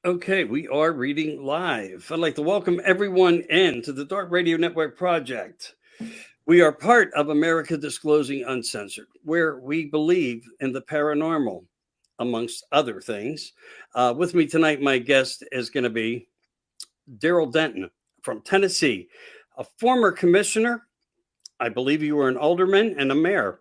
Okay, we are reading live. I'd like to welcome everyone in to the Dark Radio Network Project. We are part of America Disclosing Uncensored, where we believe in the paranormal, amongst other things. With me tonight, my guest is going to be Darrel Denton from Tennessee, a former commissioner. I believe you were an alderman and a mayor.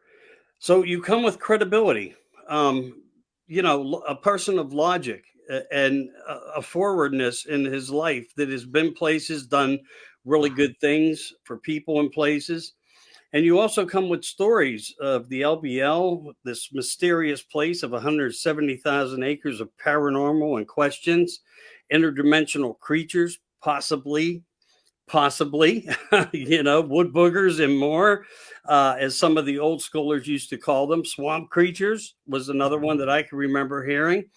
So you come with credibility, a person of logic and a forwardness in his life that has been places, done really good things for people and places. And you also come with stories of the LBL, this mysterious place of 170,000 acres of paranormal and questions, interdimensional creatures, possibly, wood boogers and more, as some of the old scholars used to call them. Swamp creatures was another one that I can remember hearing.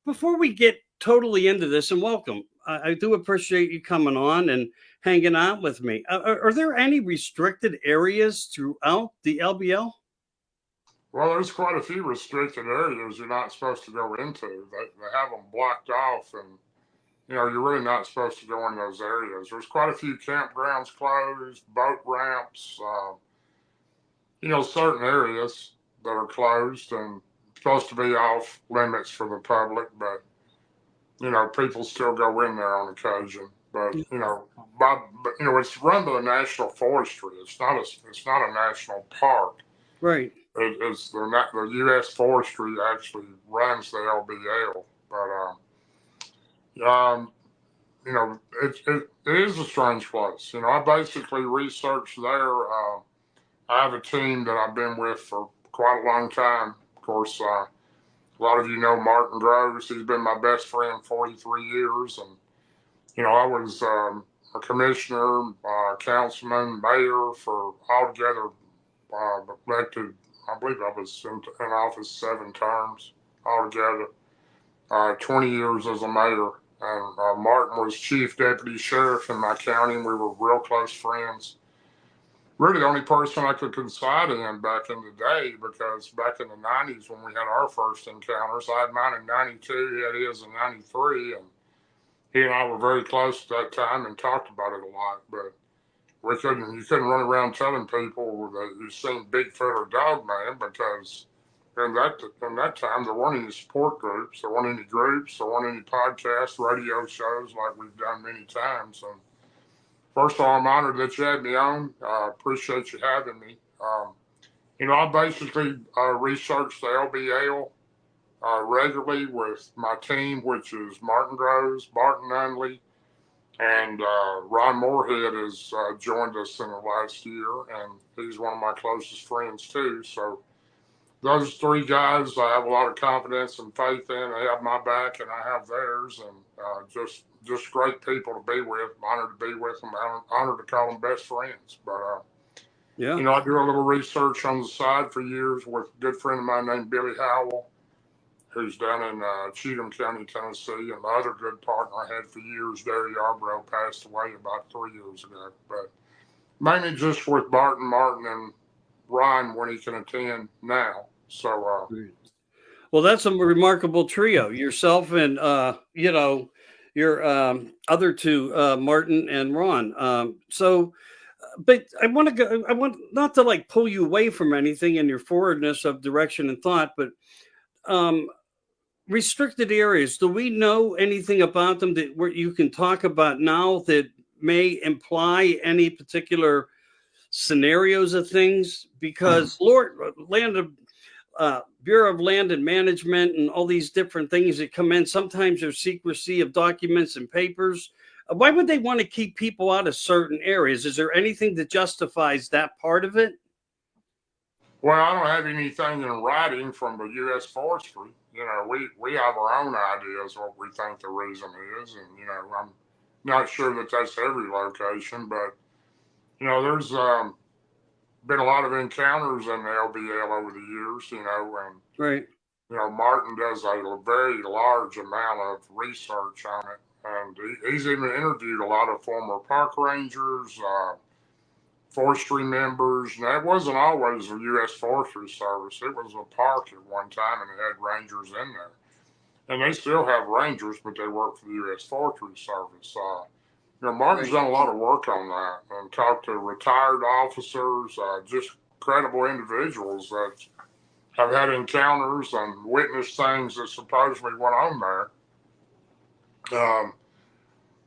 Before we get totally into this, and welcome, I do appreciate you coming on and hanging out with me. Are there any restricted areas throughout the LBL? Well, there's quite a few restricted areas you're not supposed to go into. They have them blocked off, and you're really not supposed to go in those areas. There's quite a few campgrounds closed, boat ramps, certain areas that are closed and supposed to be off limits for the public, but people still go in there on occasion. But it's run by the National Forestry. It's not a national park. Right. It's the U.S. Forestry actually runs the LBL, but it is a strange place. I basically researched there. I have a team that I've been with for quite a long time. Of course, a lot of you know Martin Groves. He's been my best friend 43 years. And, I was a commissioner, councilman, mayor for altogether elected. I believe I was in office 7 terms altogether. 20 years as a mayor. And Martin was chief deputy sheriff in my county, and we were real close friends. Really the only person I could confide in back in the day, because back in the 90s when we had our first encounters, I had mine in 92, he had his in 93, and he and I were very close at that time and talked about it a lot, but you couldn't run around telling people that you've seen Bigfoot or Dogman, because in that time there weren't any support groups, there weren't any podcasts, radio shows like we've done many times. And first of all, I'm honored that you had me on. I appreciate you having me. I basically research the LBL regularly with my team, which is Martin Groves, Barton Nunley, and Ron Moorhead has joined us in the last year, and he's one of my closest friends too. So those 3 guys I have a lot of confidence and faith in. They have my back and I have theirs, and just great people to be with. I'm honored to be with them. I'm honored to call them best friends. But yeah, I do a little research on the side for years with a good friend of mine named Billy Howell, who's down in Cheatham County, Tennessee, and my other good partner I had for years, Derry Yarbrough, passed away about 3 years ago. But mainly just with Martin, and Ryan when he can attend now. So, well, that's a remarkable trio. Yourself and your other 2, Martin and Ron. But I want not to like pull you away from anything in your forwardness of direction and thought, but restricted areas. Do we know anything about them that where you can talk about now that may imply any particular scenarios of things? Because Bureau of Land and Management and all these different things that come in, sometimes there's secrecy of documents and papers. Why would they want to keep people out of certain areas? Is there anything that justifies that part of it? Well, I don't have anything in writing from the U.S. Forestry. We have our own ideas what we think the reason is, and I'm not sure that that's every location, but there's been a lot of encounters in the LBL over the years, and right. Martin does a very large amount of research on it, and he's even interviewed a lot of former park rangers, forestry members. Now, it wasn't always the U.S. Forestry Service. It was a park at one time, and it had rangers in there. And they still have rangers, but they work for the U.S. Forestry Service. Martin's done a lot of work on that and talked to retired officers, just credible individuals that have had encounters and witnessed things that supposedly went on there.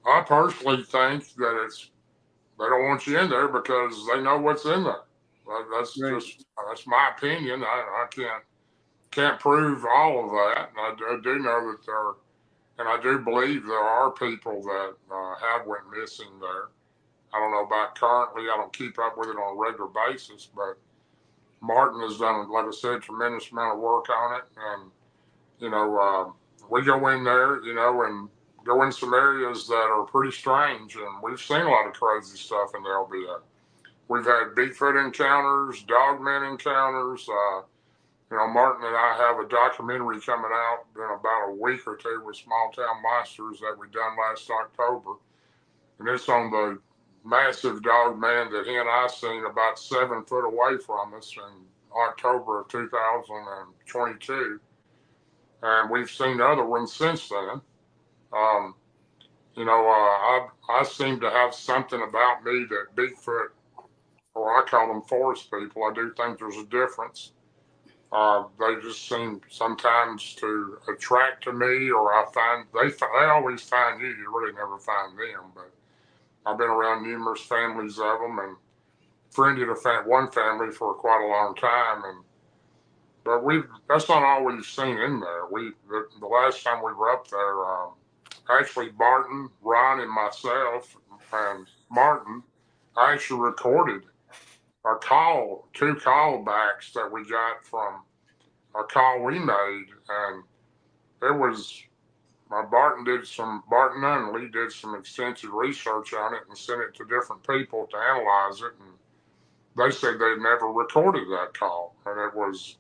I personally think that they don't want you in there because they know what's in there. That's my opinion. I can't prove all of that. And I do know that and I do believe there are people that have went missing there. I don't know about currently. I don't keep up with it on a regular basis, but Martin has done, like I said, a tremendous amount of work on it. And, we go in there, and go in some areas that are pretty strange. And we've seen a lot of crazy stuff in the LBA. We've had Bigfoot encounters, dogmen encounters. Martin and I have a documentary coming out in about a week or two with Small Town Monsters that we done last October. And it's on the massive dog man that he and I seen about 7 foot away from us in October of 2022. And we've seen other ones since then. I seem to have something about me that Bigfoot, or I call them forest people, I do think there's a difference. They just seem sometimes to attract to me, or they always find you. You really never find them. But I've been around numerous families of them and friended one family for quite a long time. But that's not all we've seen in there. The last time we were up there, actually Barton, Ron, and myself, and Martin, I actually recorded two callbacks that we got from a call we made, and Barton and Lee did some extensive research on it and sent it to different people to analyze it, and they said they'd never recorded that call, and it was,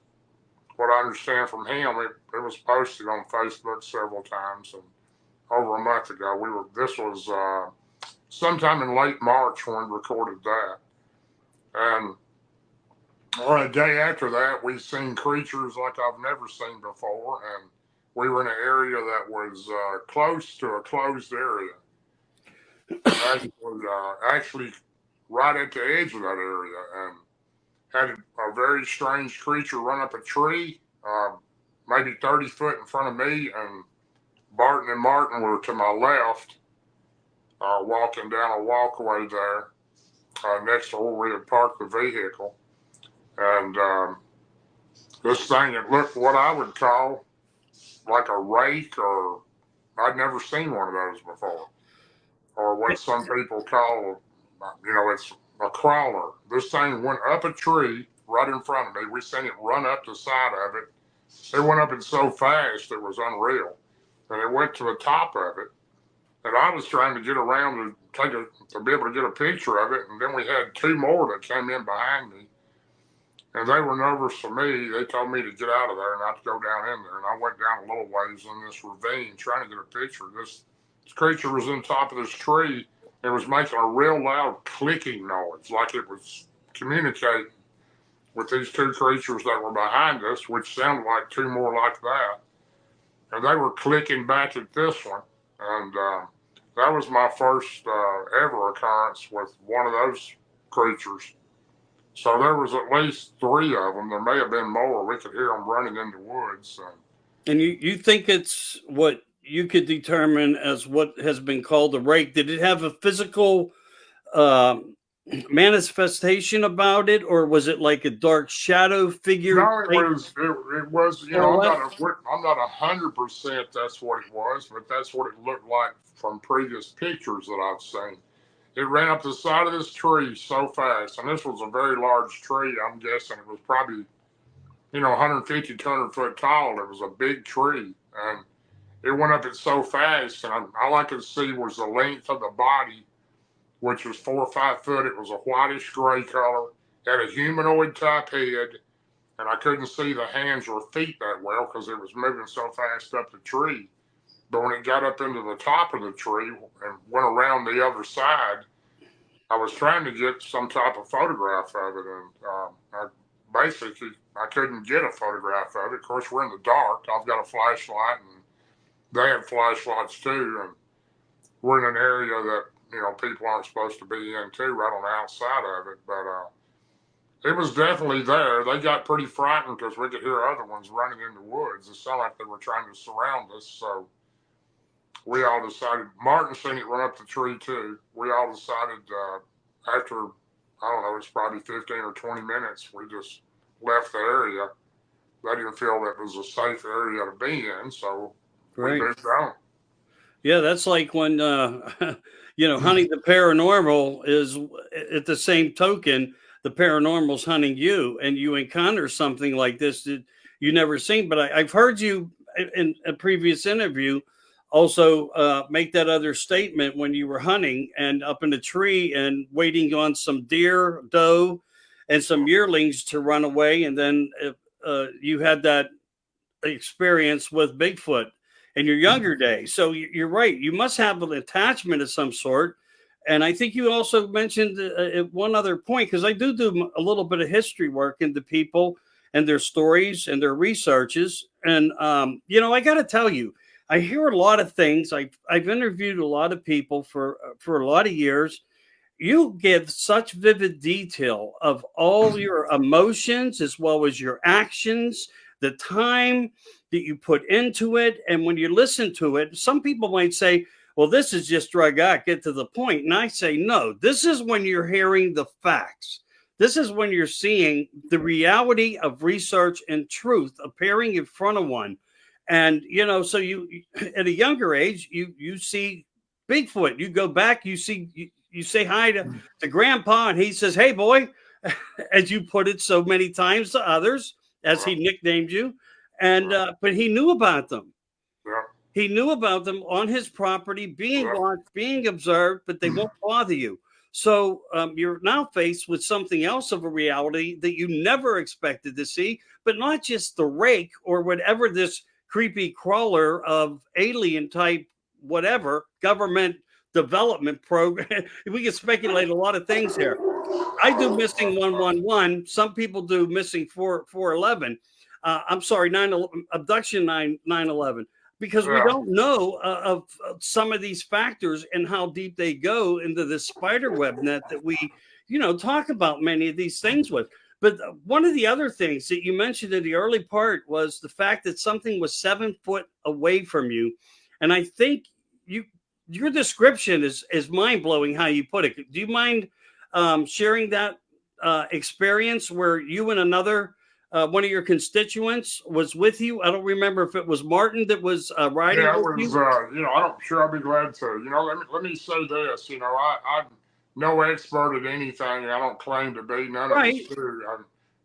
what I understand from him, it was posted on Facebook several times, and over a month ago, this was sometime in late March when we recorded that. And on a day after that, we seen creatures like I've never seen before, and we were in an area that was close to a closed area. Actually, right at the edge of that area, and had a very strange creature run up a tree, maybe 30 foot in front of me, and Barton and Martin were to my left, walking down a walkway there next to where we had parked the vehicle. And this thing, it looked what I would call like a rake, or I'd never seen one of those before, or what some people call, it's a crawler. This thing went up a tree right in front of me. We seen it run up the side of it. It went up it so fast it was unreal, and it went to the top of it. And I was trying to get around to be able to get a picture of it, and then we had 2 more that came in behind me. And they were nervous for me. They told me to get out of there and not to go down in there. And I went down a little ways in this ravine trying to get a picture. This creature was on top of this tree and was making a real loud clicking noise, like it was communicating with these 2 creatures that were behind us, which sounded like 2 more like that. And they were clicking back at this one. And that was my first ever occurrence with one of those creatures. So there was at least 3 of them. There may have been more. We could hear them running in the woods. And you think it's what you could determine as what has been called a rake? Did it have a physical manifestation about it, or was it like a dark shadow figure? No, it was. I'm not 100% that's what it was, but that's what it looked like from previous pictures that I've seen. It ran up the side of this tree so fast, and this was a very large tree. I'm guessing it was probably, 150, 200 foot tall. It was a big tree, and it went up it so fast, and all I could see was the length of the body, which was 4 or 5 foot. It was a whitish gray color, had a humanoid type head, and I couldn't see the hands or feet that well because it was moving so fast up the tree. But when it got up into the top of the tree and went around the other side, I was trying to get some type of photograph of it, and I couldn't get a photograph of it. Of course, we're in the dark. I've got a flashlight, and they have flashlights too, and we're in an area that people aren't supposed to be in too, right on the outside of it. But it was definitely there. They got pretty frightened because we could hear other ones running in the woods. It sounded like they were trying to surround us. So we all decided. Martin seen it run up the tree too. We all decided after, I don't know, it's probably 15 or 20 minutes, we just left the area. They didn't feel that it was a safe area to be in, so we Right. moved on. Yeah, that's like when hunting the paranormal is at the same token, the paranormal's hunting you, and you encounter something like this that you never seen. But I've heard you in a previous interview also make that other statement when you were hunting and up in a tree and waiting on some deer, doe, and some yearlings to run away, and then you had that experience with Bigfoot in your younger days. So you're right. You must have an attachment of some sort. And I think you also mentioned at one other point, because I do a little bit of history work into people and their stories and their researches. And, I got to tell you, I hear a lot of things. I've interviewed a lot of people for a lot of years. You give such vivid detail of all your emotions as well as your actions, the time that you put into it. And when you listen to it, some people might say, well, this is just drug out, get to the point. And I say, no, this is when you're hearing the facts. This is when you're seeing the reality of research and truth appearing in front of one. And, so you, at a younger age, you see Bigfoot, you go back, you see, you say hi to grandpa and he says, hey boy, as you put it so many times to others, as he nicknamed you. And, but he knew about them. Yeah. He knew about them on his property, being watched, being observed, but they won't bother you. So you're now faced with something else of a reality that you never expected to see, but not just the rake or whatever this creepy crawler of alien type, whatever government development program. We can speculate a lot of things here. I do missing 111. Some people do missing 411. I'm sorry, abduction 911, because we don't know of some of these factors and how deep they go into the spider web net that we, talk about many of these things with. But one of the other things that you mentioned in the early part was the fact that something was 7 foot away from you. And I think your description is mind blowing how you put it. Do you mind sharing that experience where you and another one of your constituents was with you? I don't remember if it was Martin that was riding with you. I'm sure I'll be glad to. Let me say this. I'm no expert at anything. I don't claim to be. None of us do.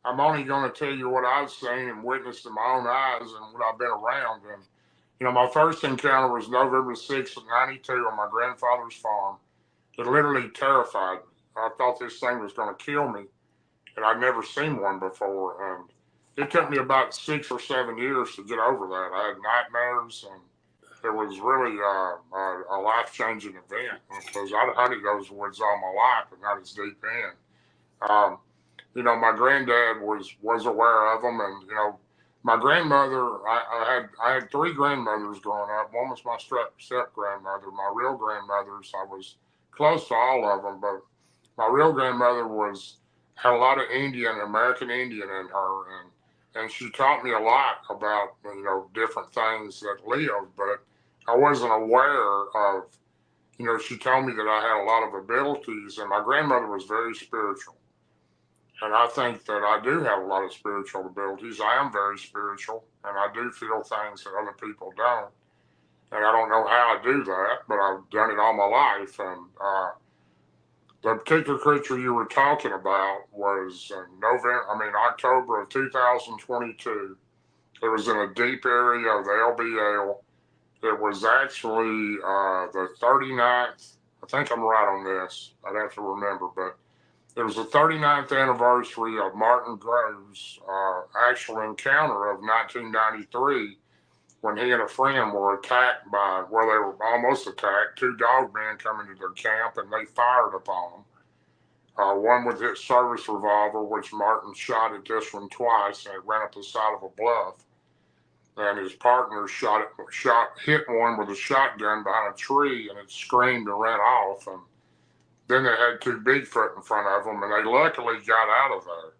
I'm only going to tell you what I've seen and witnessed in my own eyes and what I've been around. And my first encounter was November 6th of '92 on my grandfather's farm. It literally terrified me. I thought this thing was going to kill me, and I'd never seen one before. And it took me about 6 or 7 years to get over that. I had nightmares, and it was really a life-changing event because I'd hunted those woods all my life, but not as deep in. My granddad was aware of them, and my grandmother. I had three grandmothers growing up. One was my step grandmother. My real grandmothers, I was close to all of them, but my real grandmother had a lot of American Indian in her, and she taught me a lot about different things that lived, but I wasn't aware of. She told me that I had a lot of abilities, and my grandmother was very spiritual. And I think that I do have a lot of spiritual abilities. I am very spiritual, and I do feel things that other people don't. And I don't know how I do that, but I've done it all my life. And the particular creature you were talking about was October of 2022. It was in a deep area of the LBL. It was actually the 39th. I think I'm right on this. I'd have to remember, but it was the 39th anniversary of Martin Grove's actual encounter of 1993 when he and a friend were attacked they were almost attacked. Two dog men come into their camp and they fired upon them. One with his service revolver, which Martin shot at this one twice, and it ran up the side of a bluff. And his partner hit one with a shotgun behind a tree, and it screamed and ran off. And then they had two Bigfoot in front of them, and they luckily got out of there.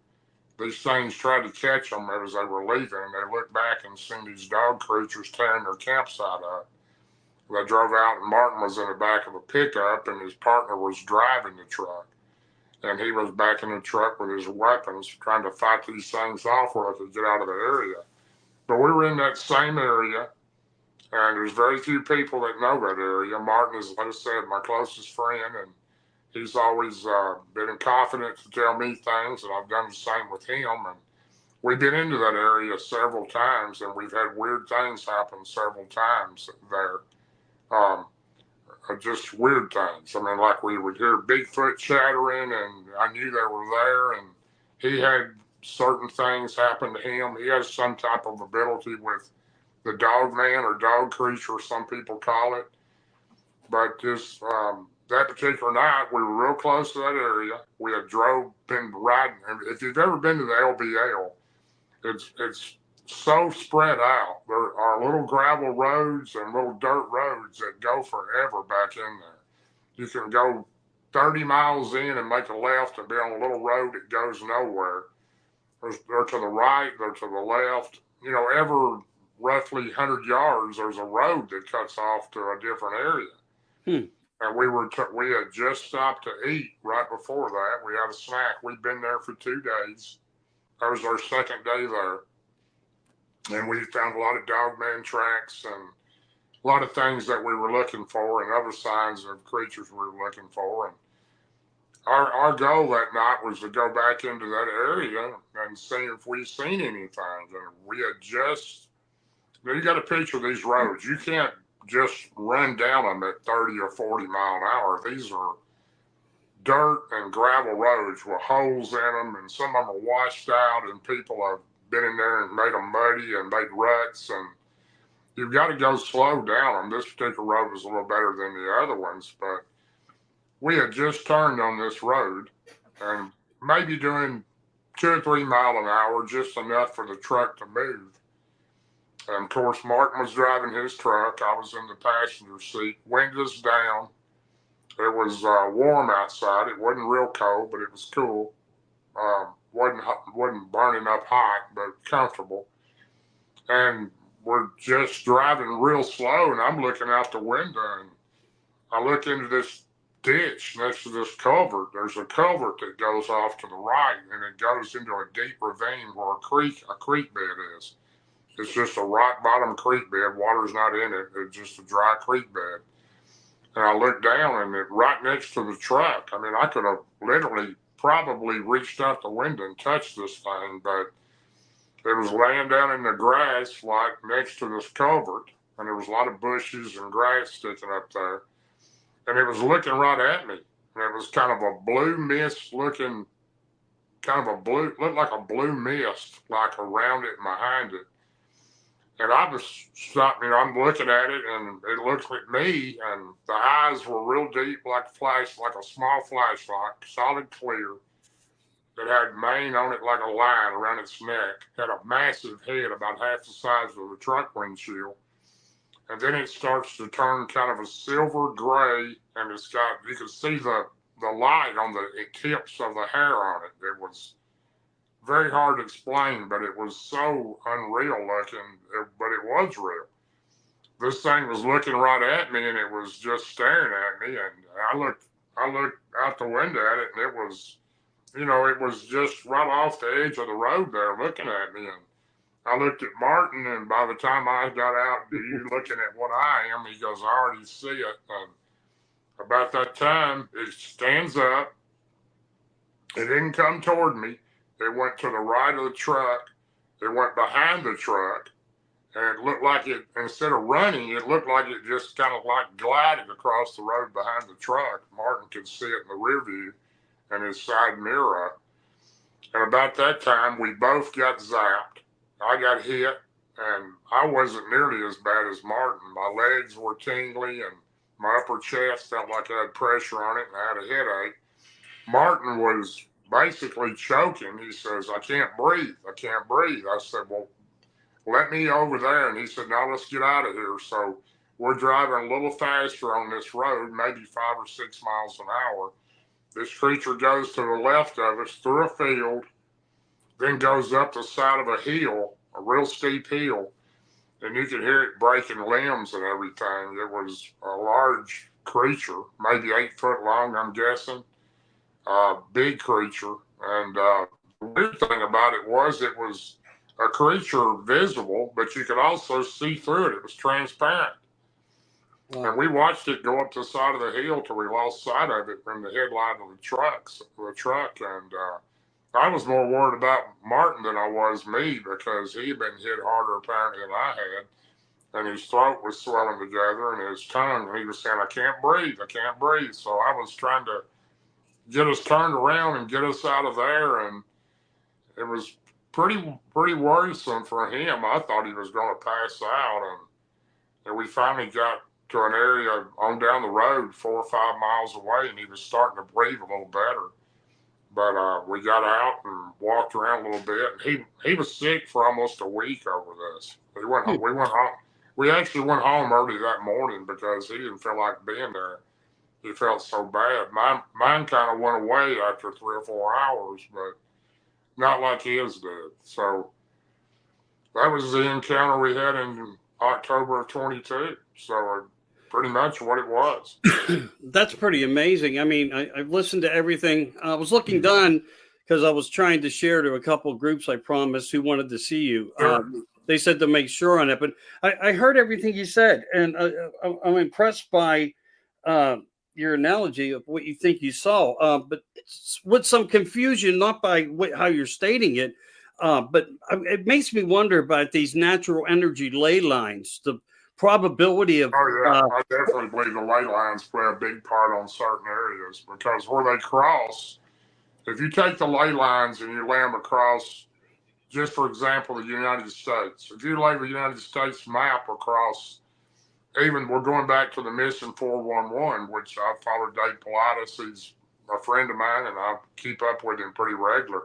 These things tried to catch them as they were leaving, and they looked back and seen these dog creatures tearing their campsite up. They drove out, and Martin was in the back of a pickup, and his partner was driving the truck. And he was back in the truck with his weapons, trying to fight these things off where they could get out of the area. But we were in that same area, and there's very few people that know that area. Martin is, like I said, my closest friend, and he's always been confident to tell me things, and I've done the same with him. And we've been into that area several times, and we've had weird things happen several times there. Just weird things. I mean, like we would hear Bigfoot chattering, and I knew they were there, and he had certain things happen to him. He has some type of ability with the dog man or dog creature, some people call it. But just that particular night, we were real close to that area. We had been riding. If you've ever been to the LBL, it's so spread out. There are little gravel roads and little dirt roads that go forever back in there. You can go 30 miles in and make a left and be on a little road that goes nowhere. They're to the right, they're to the left. Every roughly 100 yards, there's a road that cuts off to a different area. And we had just stopped to eat right before that. We had a snack. We'd been there for 2 days. That was our second day there. And we found a lot of dogman tracks and a lot of things that we were looking for and other signs of creatures we were looking for. And our goal that night was to go back into that area and see if we'd seen anything. And we had you got to picture these roads. You can't just run down them at 30 or 40 mile an hour. These are dirt and gravel roads with holes in them, and some of them are washed out, and people have been in there and made them muddy and made ruts, and you've got to go slow down them. This particular road was a little better than the other ones, but we had just turned on this road and maybe doing 2 or 3 mile an hour, just enough for the truck to move. And of course, Martin was driving his truck. I was in the passenger seat. Wind was down. It was warm outside. It wasn't real cold, but it was cool. Wasn't burning up hot, but comfortable. And we're just driving real slow, and I'm looking out the window, and I look into this ditch next to this culvert. There's a culvert that goes off to the right, and it goes into a deep ravine where a creek bed is. It's just a rock bottom creek bed. Water's not in it. It's just a dry creek bed. And I looked down, and right next to the truck, I mean, I could have literally probably reached out the window and touched this thing, but it was laying down in the grass, like next to this culvert, and there was a lot of bushes and grass sticking up there. And it was looking right at me. And it was kind of a blue mist looking, looked like a blue mist, like around it and behind it. And I was stopping, I'm looking at it, and it looks like me, and the eyes were real deep, like a small flashlight, solid clear. It had mane on it like a line around its neck. Had a massive head about half the size of the truck windshield. And then it starts to turn kind of a silver gray, and you can see the light on the tips of the hair on it. It was very hard to explain, but it was so unreal looking, but it was real. This thing was looking right at me, and it was just staring at me, and I looked out the window at it, and it was just right off the edge of the road there looking at me. And I looked at Martin, and by the time I got out, you looking at what I am, he goes, I already see it. And about that time, it stands up. It didn't come toward me. It went to the right of the truck. It went behind the truck. And it looked like it, instead of running, it looked like it just kind of like glided across the road behind the truck. Martin could see it in the rear view and his side mirror. And about that time, we both got zapped. I got hit, and I wasn't nearly as bad as Martin. My legs were tingly, and my upper chest felt like I had pressure on it, and I had a headache. Martin was basically choking. He says, I can't breathe. I can't breathe. I said, well, let me over there. And he said, now let's get out of here. So we're driving a little faster on this road, maybe 5 or 6 miles an hour. This creature goes to the left of us through a field, then goes up the side of a hill, a real steep hill, and you could hear it breaking limbs and everything. It was a large creature, maybe 8 foot long, I'm guessing. Big creature. And the weird thing about it was a creature visible, but you could also see through it. It was transparent. Wow. And we watched it go up the side of the hill till we lost sight of it from the headlight of the truck. And I was more worried about Martin than I was me, because he had been hit harder apparently than I had. And his throat was swelling together and his tongue. And he was saying, I can't breathe. I can't breathe. So I was trying to get us turned around and get us out of there. And it was pretty worrisome for him. I thought he was going to pass out. And we finally got to an area on down the road 4 or 5 miles away, and he was starting to breathe a little better. But we got out and walked around a little bit. And he was sick for almost a week over this. We went home. We actually went home early that morning because he didn't feel like being there. He felt so bad. Mine kind of went away after 3 or 4 hours, but not like his did. So that was the encounter we had in October of 22. So pretty much what it was. That's pretty amazing. I mean, I've listened to everything. I was looking done because I was trying to share to a couple of groups I promised who wanted to see you. Sure. They said to make sure on it, but I heard everything you said, and I'm impressed by your analogy of what you think you saw, but it's with some confusion, not by how you're stating it, but it makes me wonder about these natural energy ley lines, the probability of... Oh, yeah. I definitely believe the ley lines play a big part on certain areas, because where they cross, if you take the ley lines and you lay them across, just for example, the United States, if you lay the United States map across, even we're going back to the Mission 411, which I followed Dave Pilatus. He's a friend of mine, and I keep up with him pretty regular.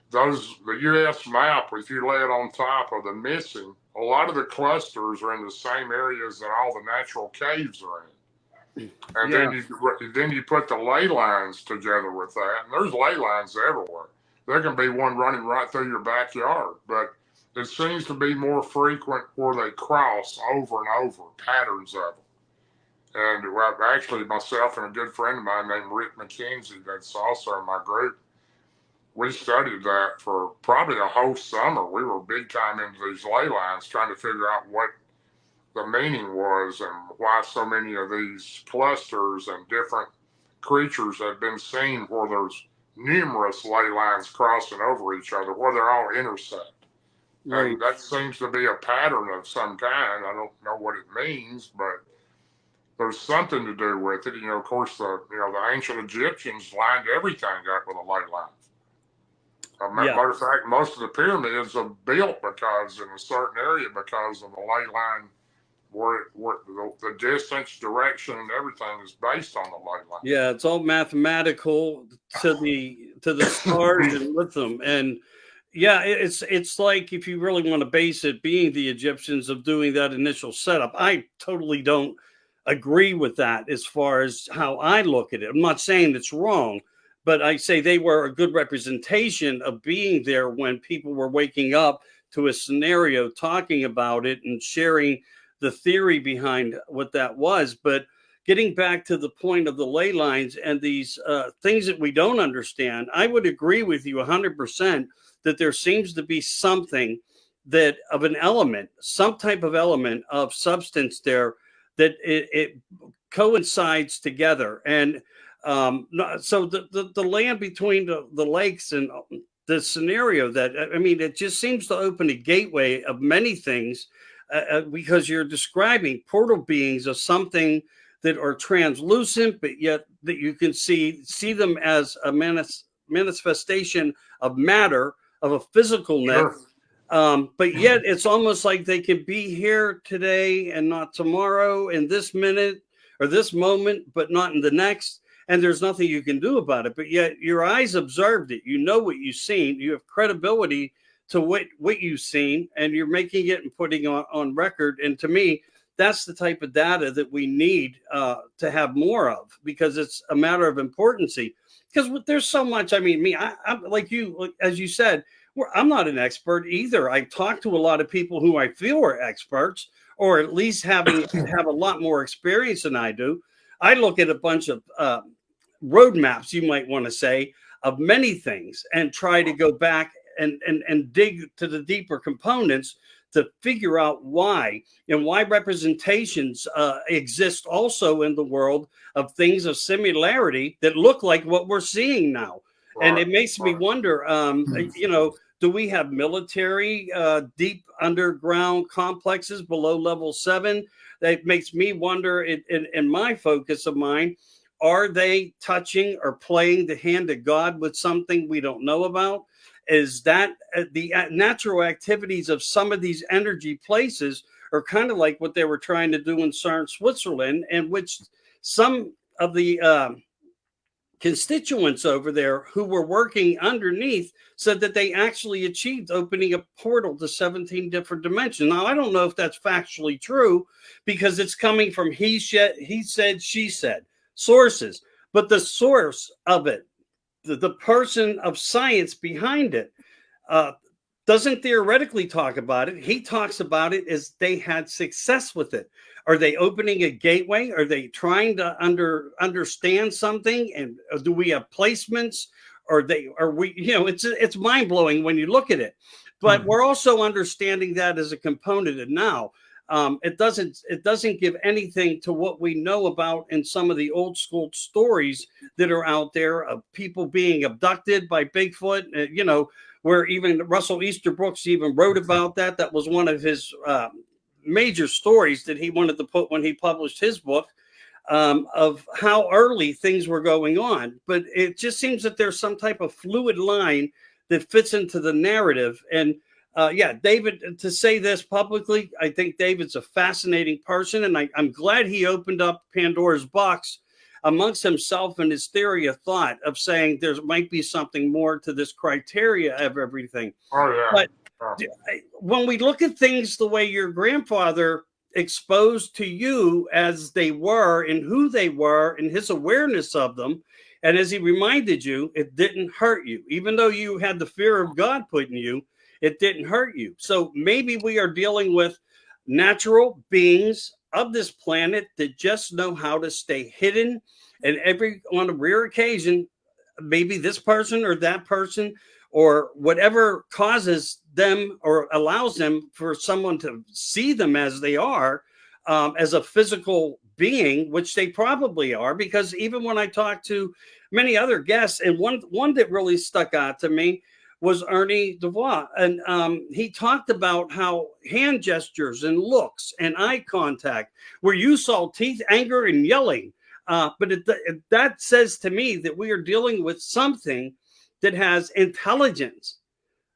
The U.S. map, if you lay it on top of the missing, a lot of the clusters are in the same areas that all the natural caves are in. And then you put the ley lines together with that, and there's ley lines everywhere. There can be one running right through your backyard, but it seems to be more frequent where they cross over and over, patterns of them. And actually, myself and a good friend of mine named Rick McKenzie, that's also in my group, we studied that for probably a whole summer. We were big time into these ley lines, trying to figure out what the meaning was and why so many of these clusters and different creatures have been seen where there's numerous ley lines crossing over each other, where they're all intersect. Right. And that seems to be a pattern of some kind. I don't know what it means, but there's something to do with it. Of course, the ancient Egyptians lined everything up with a ley line. Matter of fact, most of the pyramids are built because in a certain area because of the ley line, where the distance, direction, and everything is based on the ley line. Yeah, it's all mathematical to the stars and with them. And yeah, it's like, if you really want to base it, being the Egyptians of doing that initial setup. I totally don't agree with that as far as how I look at it. I'm not saying it's wrong, but I say they were a good representation of being there when people were waking up to a scenario, talking about it and sharing the theory behind what that was. But getting back to the point of the ley lines and these things that we don't understand, I would agree with you 100% that there seems to be something that of an element, some type of element of substance there that it coincides together. And so the land between the lakes and the scenario that, I mean, it just seems to open a gateway of many things because you're describing portal beings of something that are translucent, but yet that you can see them as a manifestation of matter, of a physicalness. Sure. But yet it's almost like they could be here today and not tomorrow, in this minute or this moment, but not in the next. and there's nothing you can do about it. But yet your eyes observed it. You know what you've seen. You have credibility to what you've seen, and you're making it and putting on record. And to me, that's the type of data that we need to have more of, because it's a matter of importance. Because there's so much. I mean, I'm like you, as you said, I'm not an expert either. I talk to a lot of people who I feel are experts, or at least have a lot more experience than I do. I look at a bunch of roadmaps, you might want to say, of many things, and try to go back and dig to the deeper components to figure out why, and why representations exist also in the world of things of similarity that look like what we're seeing now. Right. And it makes me wonder, do we have military deep underground complexes below level 7? That makes me wonder, in my focus of mine, are they touching or playing the hand of God with something we don't know about? Is that the natural activities of some of these energy places are kind of like what they were trying to do in CERN, Switzerland, and which some of the constituents over there who were working underneath said that they actually achieved opening a portal to 17 different dimensions. Now, I don't know if that's factually true, because it's coming from he said, she said sources, but the source of it, the person of science behind it, doesn't theoretically talk about it. He talks about it as they had success with it. Are they opening a gateway? Are they trying to understand something? And do we have placements? Are we, it's mind blowing when you look at it, but we're also understanding that as a component. And now it doesn't give anything to what we know about in some of the old school stories that are out there of people being abducted by Bigfoot, where even Russell Easterbrooks even wrote about that. That was one of his major stories that he wanted to put when he published his book, of how early things were going on. But it just seems that there's some type of fluid line that fits into the narrative. And David, to say this publicly, I think David's a fascinating person, and I'm glad he opened up Pandora's box amongst himself and his theory of thought of saying there might be something more to this criteria of everything. Oh, yeah. But when we look at things the way your grandfather exposed to you as they were and who they were and his awareness of them, and as he reminded you, it didn't hurt you. Even though you had the fear of God put in you, it didn't hurt you. So maybe we are dealing with natural beings of this planet that just know how to stay hidden. And on a rare occasion, maybe this person or that person or whatever causes them or allows them for someone to see them as they are, as a physical being, which they probably are, because even when I talked to many other guests, and one that really stuck out to me was Ernie Dubois. And he talked about how hand gestures and looks and eye contact, where you saw teeth, anger, and yelling. But that says to me that we are dealing with something that has intelligence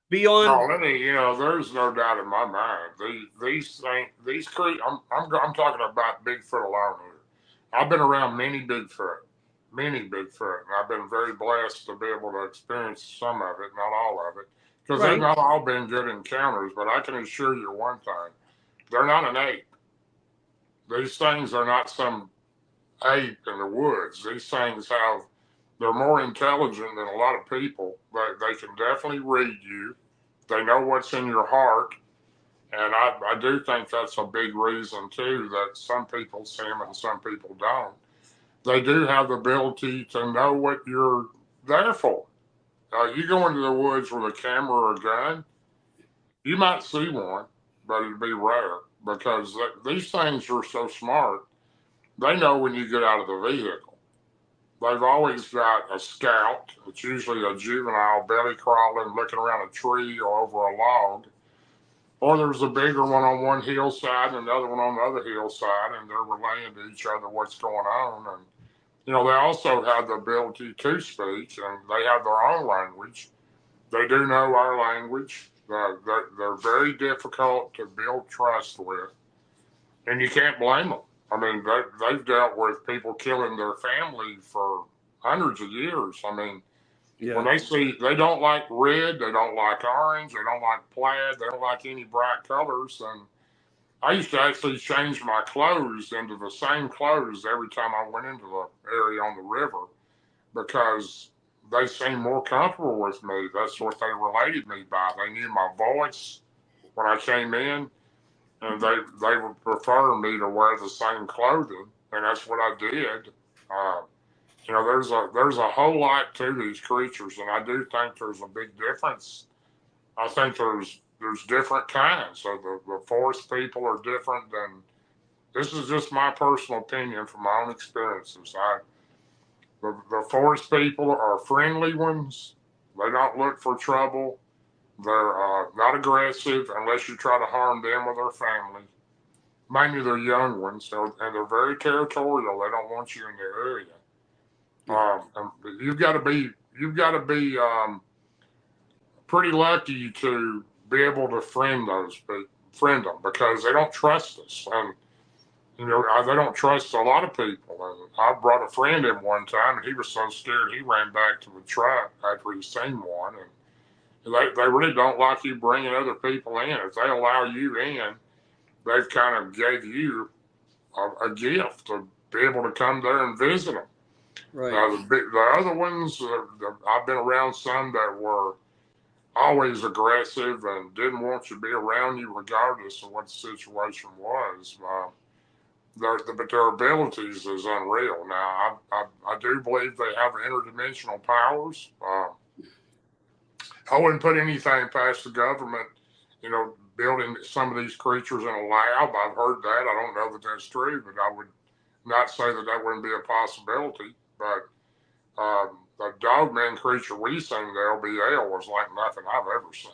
beyond. Oh, there's no doubt in my mind. These I'm talking about Bigfoot alone here. I've been around many Bigfoot, and I've been very blessed to be able to experience some of it, not all of it, because they've not all been good encounters. But I can assure you one thing: they're not an ape. These things are not some ape in the woods. These things they're more intelligent than a lot of people. They can definitely read you. They know what's in your heart. And I do think that's a big reason, too, that some people see them and some people don't. They do have the ability to know what you're there for. You go into the woods with a camera or a gun, you might see one, but it'd be rare, because these things are so smart. They know when you get out of the vehicle. They've always got a scout. It's usually a juvenile belly crawling, looking around a tree or over a log. Or there's a bigger one on one hillside and another one on the other hillside, and they're relaying to each other what's going on. And, they also have the ability to speak, and they have their own language. They do know our language. They're very difficult to build trust with, and you can't blame them. I mean, they've dealt with people killing their family for hundreds of years. I mean, when Yeah. they don't like red, they don't like orange, they don't like plaid, they don't like any bright colors. And I used to actually change my clothes into the same clothes every time I went into the area on the river because they seemed more comfortable with me. That's what they related me by. They knew my voice when I came in, and they would prefer me to wear the same clothing, and that's what I did. Uh, there's a whole lot to these creatures, and I do think there's a big difference. I think there's different kinds. So the forest people are different than. This is just my personal opinion from my own experiences. The forest people are friendly ones. They don't look for trouble. They're not aggressive unless you try to harm them or their family. Mainly they're young ones, and they're very territorial. They don't want you in their area. Yeah. And you've got to be pretty lucky to be able to friend them because they don't trust us, and they don't trust a lot of people. And I brought a friend in one time, and he was so scared he ran back to the truck after he seen one. And they really don't like you bringing other people in. If they allow you in, they've kind of gave you a gift to be able to come there and visit them. Right. The other ones, I've been around some that were always aggressive and didn't want you to be around you regardless of what the situation was. But their abilities is unreal. Now, I do believe they have interdimensional powers. I wouldn't put anything past the government, building some of these creatures in a lab. I've heard that. I don't know that that's true, but I would not say that that wouldn't be a possibility. But the dogman creature we seen, the LBL, was like nothing I've ever seen.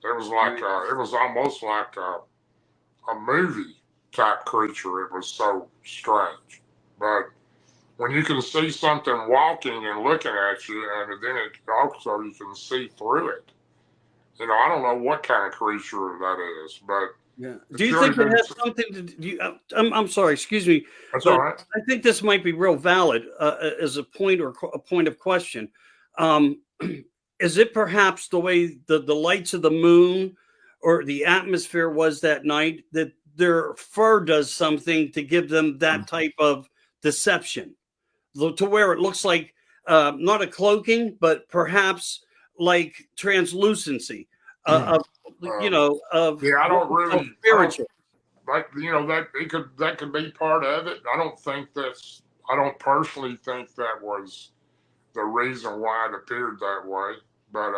It was like Right. it was almost like a movie type creature. It was so strange. But when you can see something walking and looking at you, and then it also you can see through it. I don't know what kind of creature that is, but Yeah. it Do you sure think it didn't. has something to do? I'm sorry. Excuse me, That's all but right. I think this might be real valid as a point or a point of question. Um, is it perhaps the way the lights of the moon or the atmosphere was that night that their fur does something to give them that type of deception, to where it looks like not a cloaking, but perhaps like translucency of Yeah, I don't of really, I don't spiritual. like, that could be part of it. I don't personally think that was the reason why it appeared that way. But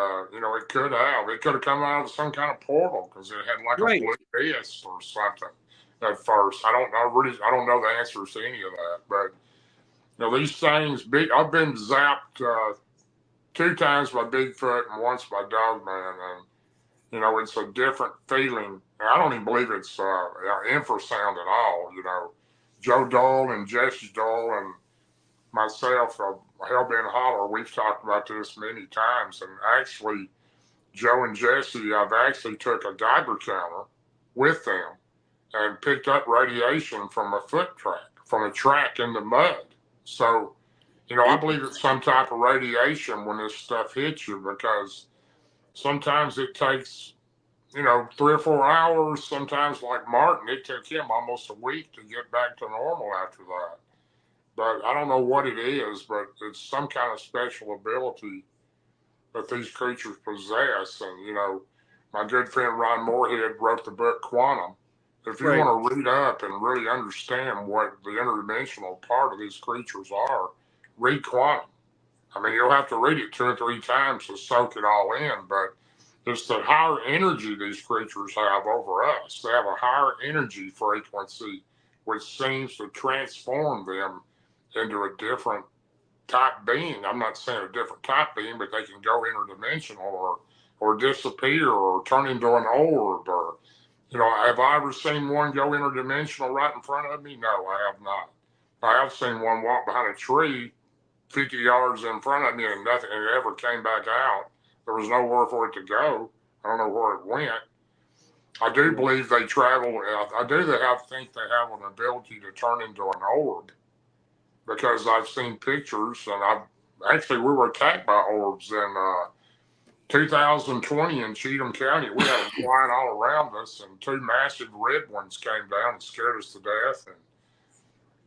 it could have come out of some kind of portal because it had like a Right. blue mist or something at first. I don't know the answers to any of that. But these things, I've been zapped 2 times by Bigfoot and once by Dogman, and it's a different feeling. I don't even believe it's infrasound at all. Joe Dole and Jesse Dole and myself, Hellbent Holler, we've talked about this many times. And actually, Joe and Jesse, I've actually took a Geiger counter with them and picked up radiation from a foot track, from a track in the mud. So, I believe it's some type of radiation when this stuff hits you because sometimes it takes 3 or 4 hours. Sometimes, like Martin, it took him almost a week to get back to normal after that. But I don't know what it is, but it's some kind of special ability that these creatures possess. And, my good friend Ron Moorhead wrote the book Quantum. If you Right. want to read up and really understand what the interdimensional part of these creatures are, read Quantum. I mean, you'll have to read it 2 or 3 times to soak it all in, but it's the higher energy these creatures have over us. They have a higher energy frequency, which seems to transform them into a different type being. I'm not saying a different type being, but they can go interdimensional or disappear or turn into an orb or have I ever seen one go interdimensional right in front of me? No, I have not. I have seen one walk behind a tree 50 yards in front of me and nothing and it ever came back out. There was nowhere for it to go. I don't know where it went. I do believe they travel. I do think they have an ability to turn into an orb because I've seen pictures and actually, we were attacked by orbs in 2020 in Cheatham County. We had them flying all around us, and two massive red ones came down and scared us to death. And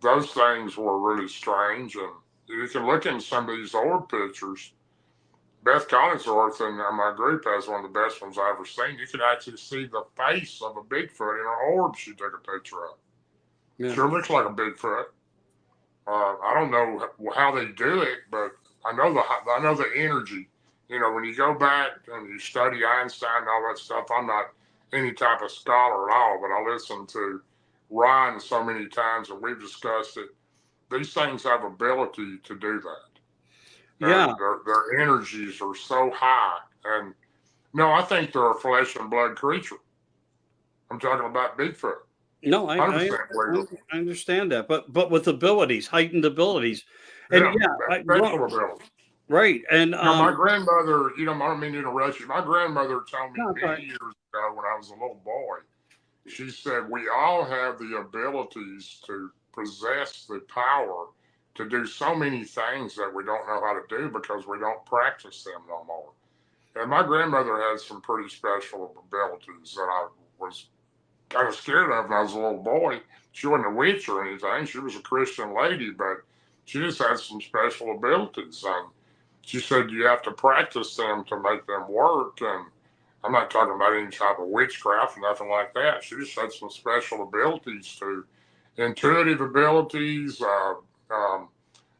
those things were really strange. And you can look into some of these orb pictures. Beth Collingsworth in my group has one of the best ones I've ever seen. You can actually see the face of a Bigfoot in an orb she took a picture of. Yeah. Sure looks like a Bigfoot. I don't know how they do it, but I know the energy. You know, when you go back and you study Einstein and all that stuff, I'm not any type of scholar at all, but I listen to Ryan so many times and we've discussed it. These things have ability to do that. Yeah. And their energies are so high. And no, I think they're a flesh and blood creature. I'm talking about Bigfoot. No, I understand that, but with abilities, heightened abilities, and special abilities. Right, and my grandmother, I don't mean to interrupt you. My grandmother told me many years ago when I was a little boy. She said we all have the abilities to possess the power to do so many things that we don't know how to do because we don't practice them no more. And my grandmother had some pretty special abilities that I was kind of scared of when I was a little boy. She wasn't a witch or anything. She was a Christian lady, but she just had some special abilities. And she said you have to practice them to make them work. And I'm not talking about any type of witchcraft, nothing like that. She just had some special abilities to intuitive abilities,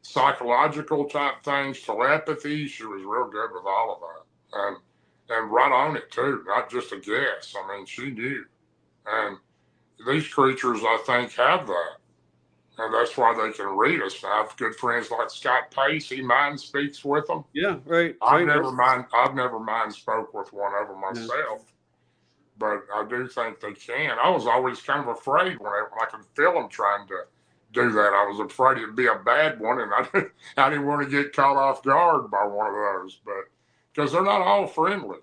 psychological type things, telepathy. She was real good with all of that. And right on it too, not just a guess. I mean, she knew. And these creatures, I think, have that. And that's why they can read us. I have good friends like Scott Pace. He mind speaks with them. Yeah, right. I've never mind spoke with one of them myself. But I do think they can. I was always kind of afraid when I could feel them trying to do that. I was afraid it'd be a bad one, and I didn't want to get caught off guard by one of those. But because they're not all friendly.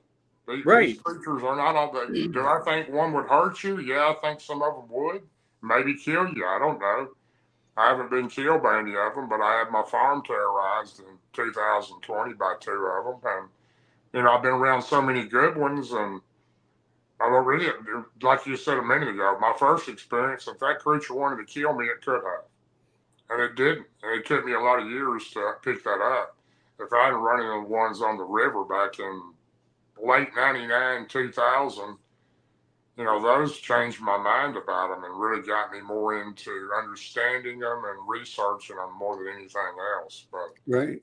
These creatures are not all that. Do I think one would hurt you? Yeah, I think some of them would. Maybe kill you. I don't know. I haven't been killed by any of them, but I had my farm terrorized in 2020 by two of them. And, I've been around so many good ones. And I don't really, like you said a minute ago, my first experience, if that creature wanted to kill me, it could have. And it didn't. And it took me a lot of years to pick that up. If I hadn't run into the ones on the river back in late 99, 2000, those changed my mind about them and really got me more into understanding them and researching them more than anything else. But right.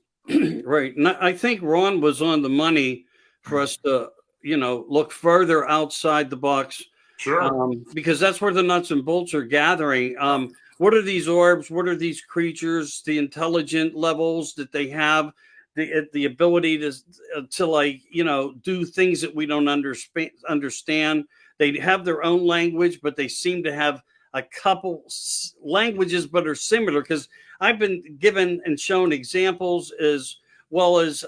Right. And I think Ron was on the money for us to, look further outside the box. Sure. Because that's where the nuts and bolts are gathering. What are these orbs? What are these creatures? The intelligent levels that they have? The ability to do things that we don't understand. They have their own language, but they seem to have a couple languages, but are similar. Because I've been given and shown examples as well as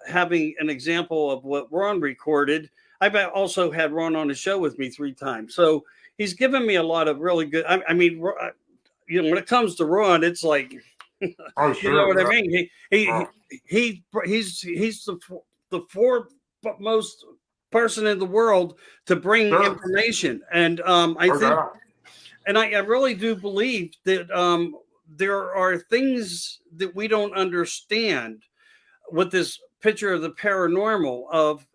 having an example of what Ron recorded. I've also had Ron on the show with me 3 times, so he's given me a lot of really good. I mean, when it comes to Ron, it's like. Oh, sure. You know what I mean? He's the foremost person in the world to bring information, and I really do believe that there are things that we don't understand with this picture of the paranormal. Of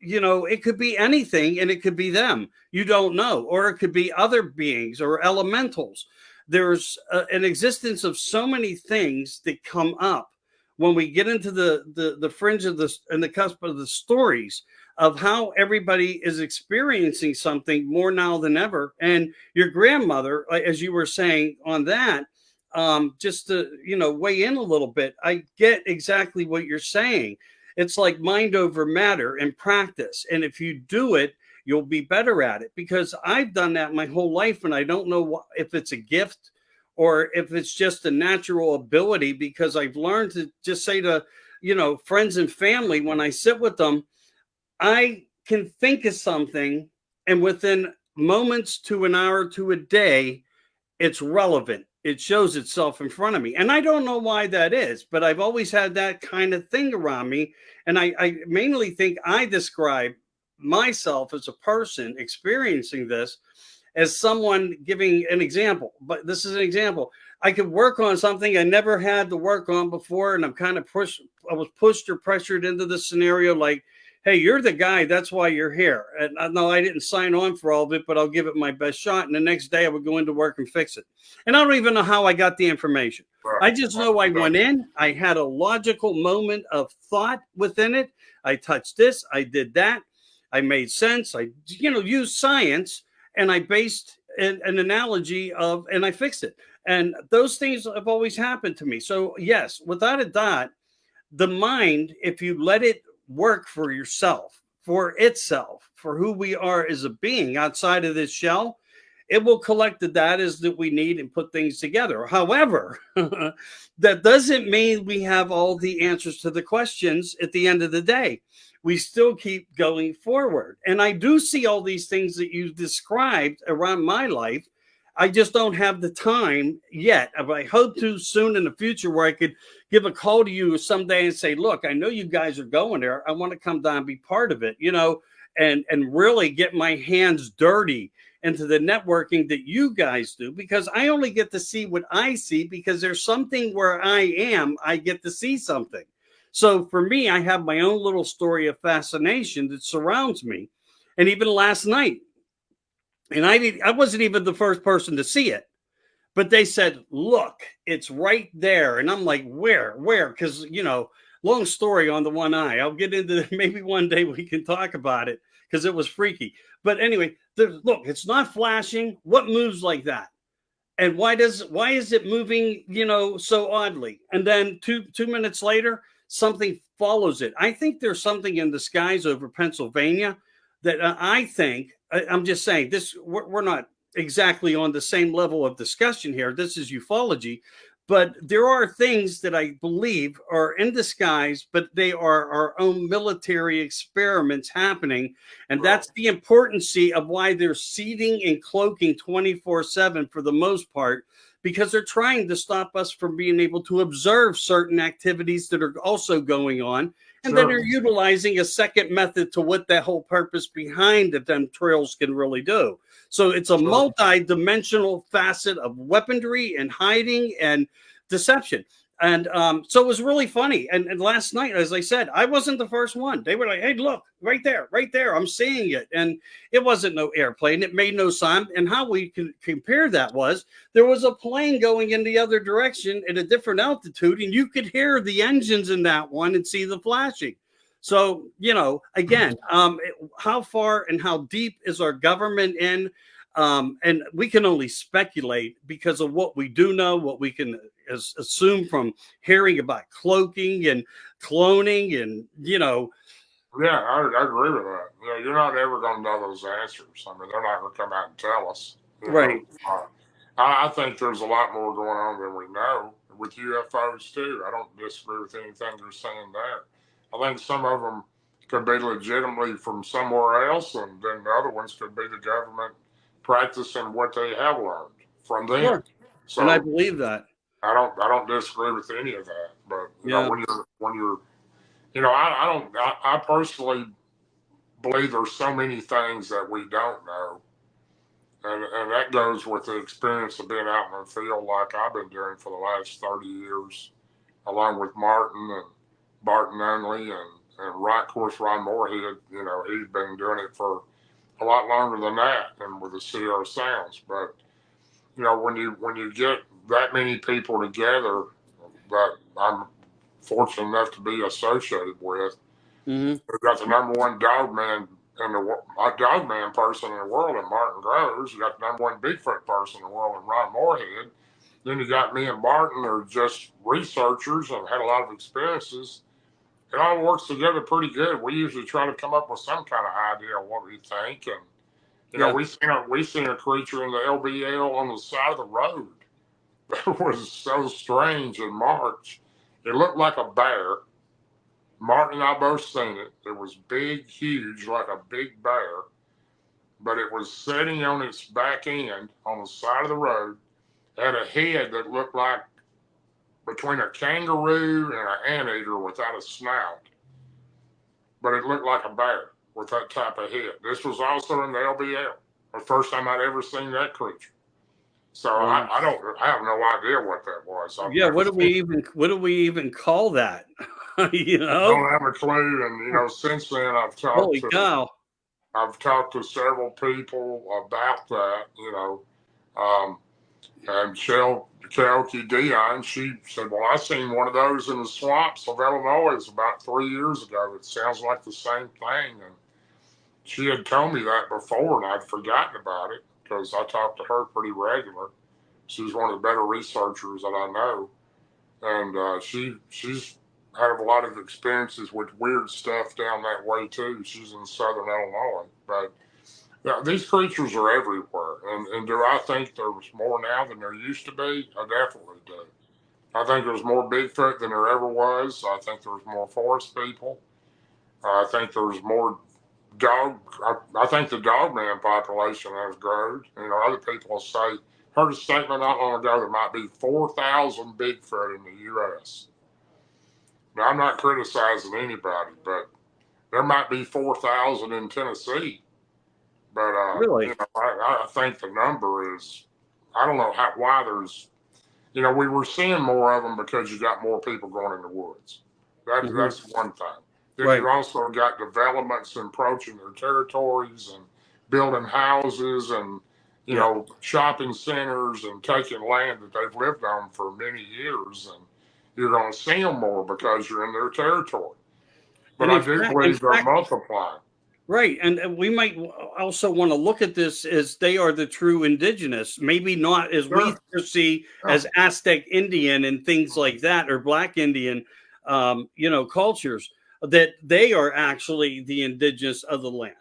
it could be anything, and it could be them. You don't know, or it could be other beings or elementals. There's an existence of so many things that come up when we get into the fringe of this and the cusp of the stories of how everybody is experiencing something more now than ever. And your grandmother, as you were saying on that, just to weigh in a little bit, I get exactly what you're saying. It's like mind over matter and practice, and if you do it, you'll be better at it. Because I've done that my whole life, and I don't know if it's a gift or if it's just a natural ability, because I've learned to just say to, friends and family, when I sit with them, I can think of something, and within moments to an hour to a day, it's relevant. it shows itself in front of me. And I don't know why that is, but I've always had that kind of thing around me. And I mainly think I describe myself as a person experiencing this as someone giving an example. But this is an example. I could work on something I never had to work on before, and I'm kind of pushed. I was pushed or pressured into the scenario, like, "Hey, you're the guy. That's why you're here." And no, I didn't sign on for all of it, but I'll give it my best shot. And the next day, I would go into work and fix it. And I don't even know how I got the information. I just know I went in. I had a logical moment of thought within it. I touched this. I did that. I made sense. I, used science, and I based an analogy of, and I fixed it. And those things have always happened to me. So yes, without a doubt, the mind, if you let it work for yourself, for itself, for who we are as a being outside of this shell, it will collect the data that we need and put things together. However, that doesn't mean we have all the answers to the questions at the end of the day. We still keep going forward. And I do see all these things that you described around my life. I just don't have the time yet. I hope to soon in the future where I could give a call to you someday and say, look, I know you guys are going there. I want to come down and be part of it, and really get my hands dirty into the networking that you guys do, because I only get to see what I see because there's something where I get to see something. So for me, I have my own little story of fascination that surrounds me. And even last night, and I wasn't even the first person to see it, but they said, look, it's right there. And I'm like, where? Because, long story on the one eye. I'll get into maybe one day we can talk about it because it was freaky. But anyway, look, it's not flashing. What moves like that? And why is it moving, so oddly? And then two minutes later, something follows it. I think there's something in the skies over Pennsylvania that I think, I'm just saying this, we're not exactly on the same level of discussion here. This is ufology, but there are things that I believe are in the skies, but they are our own military experiments happening. And that's the importance of why they're seeding and cloaking 24/7 for the most part, because they're trying to stop us from being able to observe certain activities that are also going on. And then they're utilizing a second method to what that whole purpose behind the them trails can really do. So it's a multi-dimensional facet of weaponry and hiding and deception. And so it was really funny. And last night, as I said, I wasn't the first one. They were like, hey, look, right there. I'm seeing it. And it wasn't no airplane. It made no sound. And how we can compare that was there was a plane going in the other direction at a different altitude, and you could hear the engines in that one and see the flashing. So, again, how far and how deep is our government in? And we can only speculate because of what we do know, what we can assume from hearing about cloaking and cloning and, Yeah, I agree with that. You're not ever going to know those answers. I mean, they're not going to come out and tell us. Right. I think there's a lot more going on than we know with UFOs, too. I don't disagree with anything they're saying there. I think some of them could be legitimately from somewhere else, and then the other ones could be the government practicing what they have learned from them. Sure. So, and I believe that. I don't disagree with any of that. But when you're I personally believe there's so many things that we don't know. And that goes with the experience of being out in the field like I've been doing for the last 30 years, along with Martin and Barton Unley and of course, Ron Moorhead. He's been doing it for a lot longer than that, and with the Sierra Sounds. But, when you get that many people together that I'm fortunate enough to be associated with, we've got the number one dog man person in the world in Martin Groves. You got the number one Bigfoot person in the world in Ron Moorhead. Then you got me and Martin are just researchers and had a lot of experiences. It all works together pretty good. We usually try to come up with some kind of idea of what we think. And, we seen a creature in the LBL on the side of the road. That was so strange in March. It looked like a bear. Martin and I both seen it. It was big, huge, like a big bear, but it was sitting on its back end on the side of the road, had a head that looked like between a kangaroo and an anteater without a snout. But it looked like a bear with that type of head. This was also in the LBL. The first time I'd ever seen that creature. So Wow. I have no idea what that was. I've Yeah, never what do we even call that? You know? don't have a clue. And since then Holy cow. I've talked to several people about that. And Cherokee Dion, she said, "Well, I seen one of those in the swamps of Illinois about 3 years ago. It sounds like the same thing." And she had told me that before, and I'd forgotten about it because I talked to her pretty regular. She's one of the better researchers that I know, and she's had a lot of experiences with weird stuff down that way too. She's in Southern Illinois, but yeah, these creatures are everywhere. And do I think there's more now than there used to be? I definitely do. I think there's more Bigfoot than there ever was. I think there's more forest people. I think there's more dog. I think the dog man population has grown. Other people say, heard a statement not long ago there might be 4,000 Bigfoot in the U.S. Now, I'm not criticizing anybody, but there might be 4,000 in Tennessee. But Really? I think the number is, I don't know why there's, we were seeing more of them because you got more people going in the woods. That's one thing. Then Right. you also got developments encroaching their territories and building houses and shopping centers and taking land that they've lived on for many years, and you're going to see them more because you're in their territory. But I do believe they're multiplying. Right. And we might also want to look at this as they are the true indigenous, maybe not as we see as Aztec Indian and things like that, or Black Indian, cultures, that they are actually the indigenous of the land.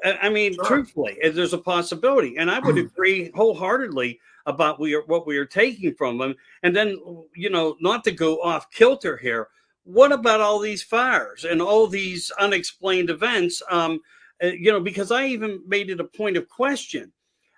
I mean, truthfully, there's a possibility. And I would agree wholeheartedly about what we are taking from them. And then, not to go off kilter here, what about all these fires and all these unexplained events? Because I even made it a point of question.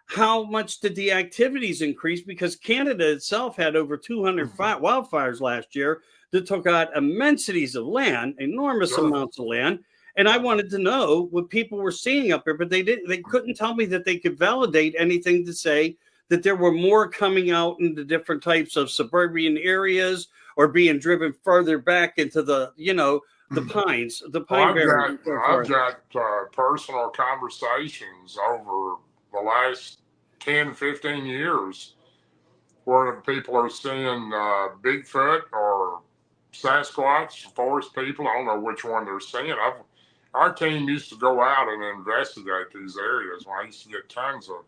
How much did the activities increase? Because Canada itself had over 200 wildfires last year that took out immensities of land, enormous amounts of land. And I wanted to know what people were seeing up there, but they couldn't tell me that they could validate anything to say that there were more coming out into different types of suburban areas or being driven further back into the pines, the pine barrens. I've got personal conversations over the last 10, 15 years where people are seeing Bigfoot or Sasquatch, forest people. I don't know which one they're seeing. Our team used to go out and investigate these areas. I used to get tons of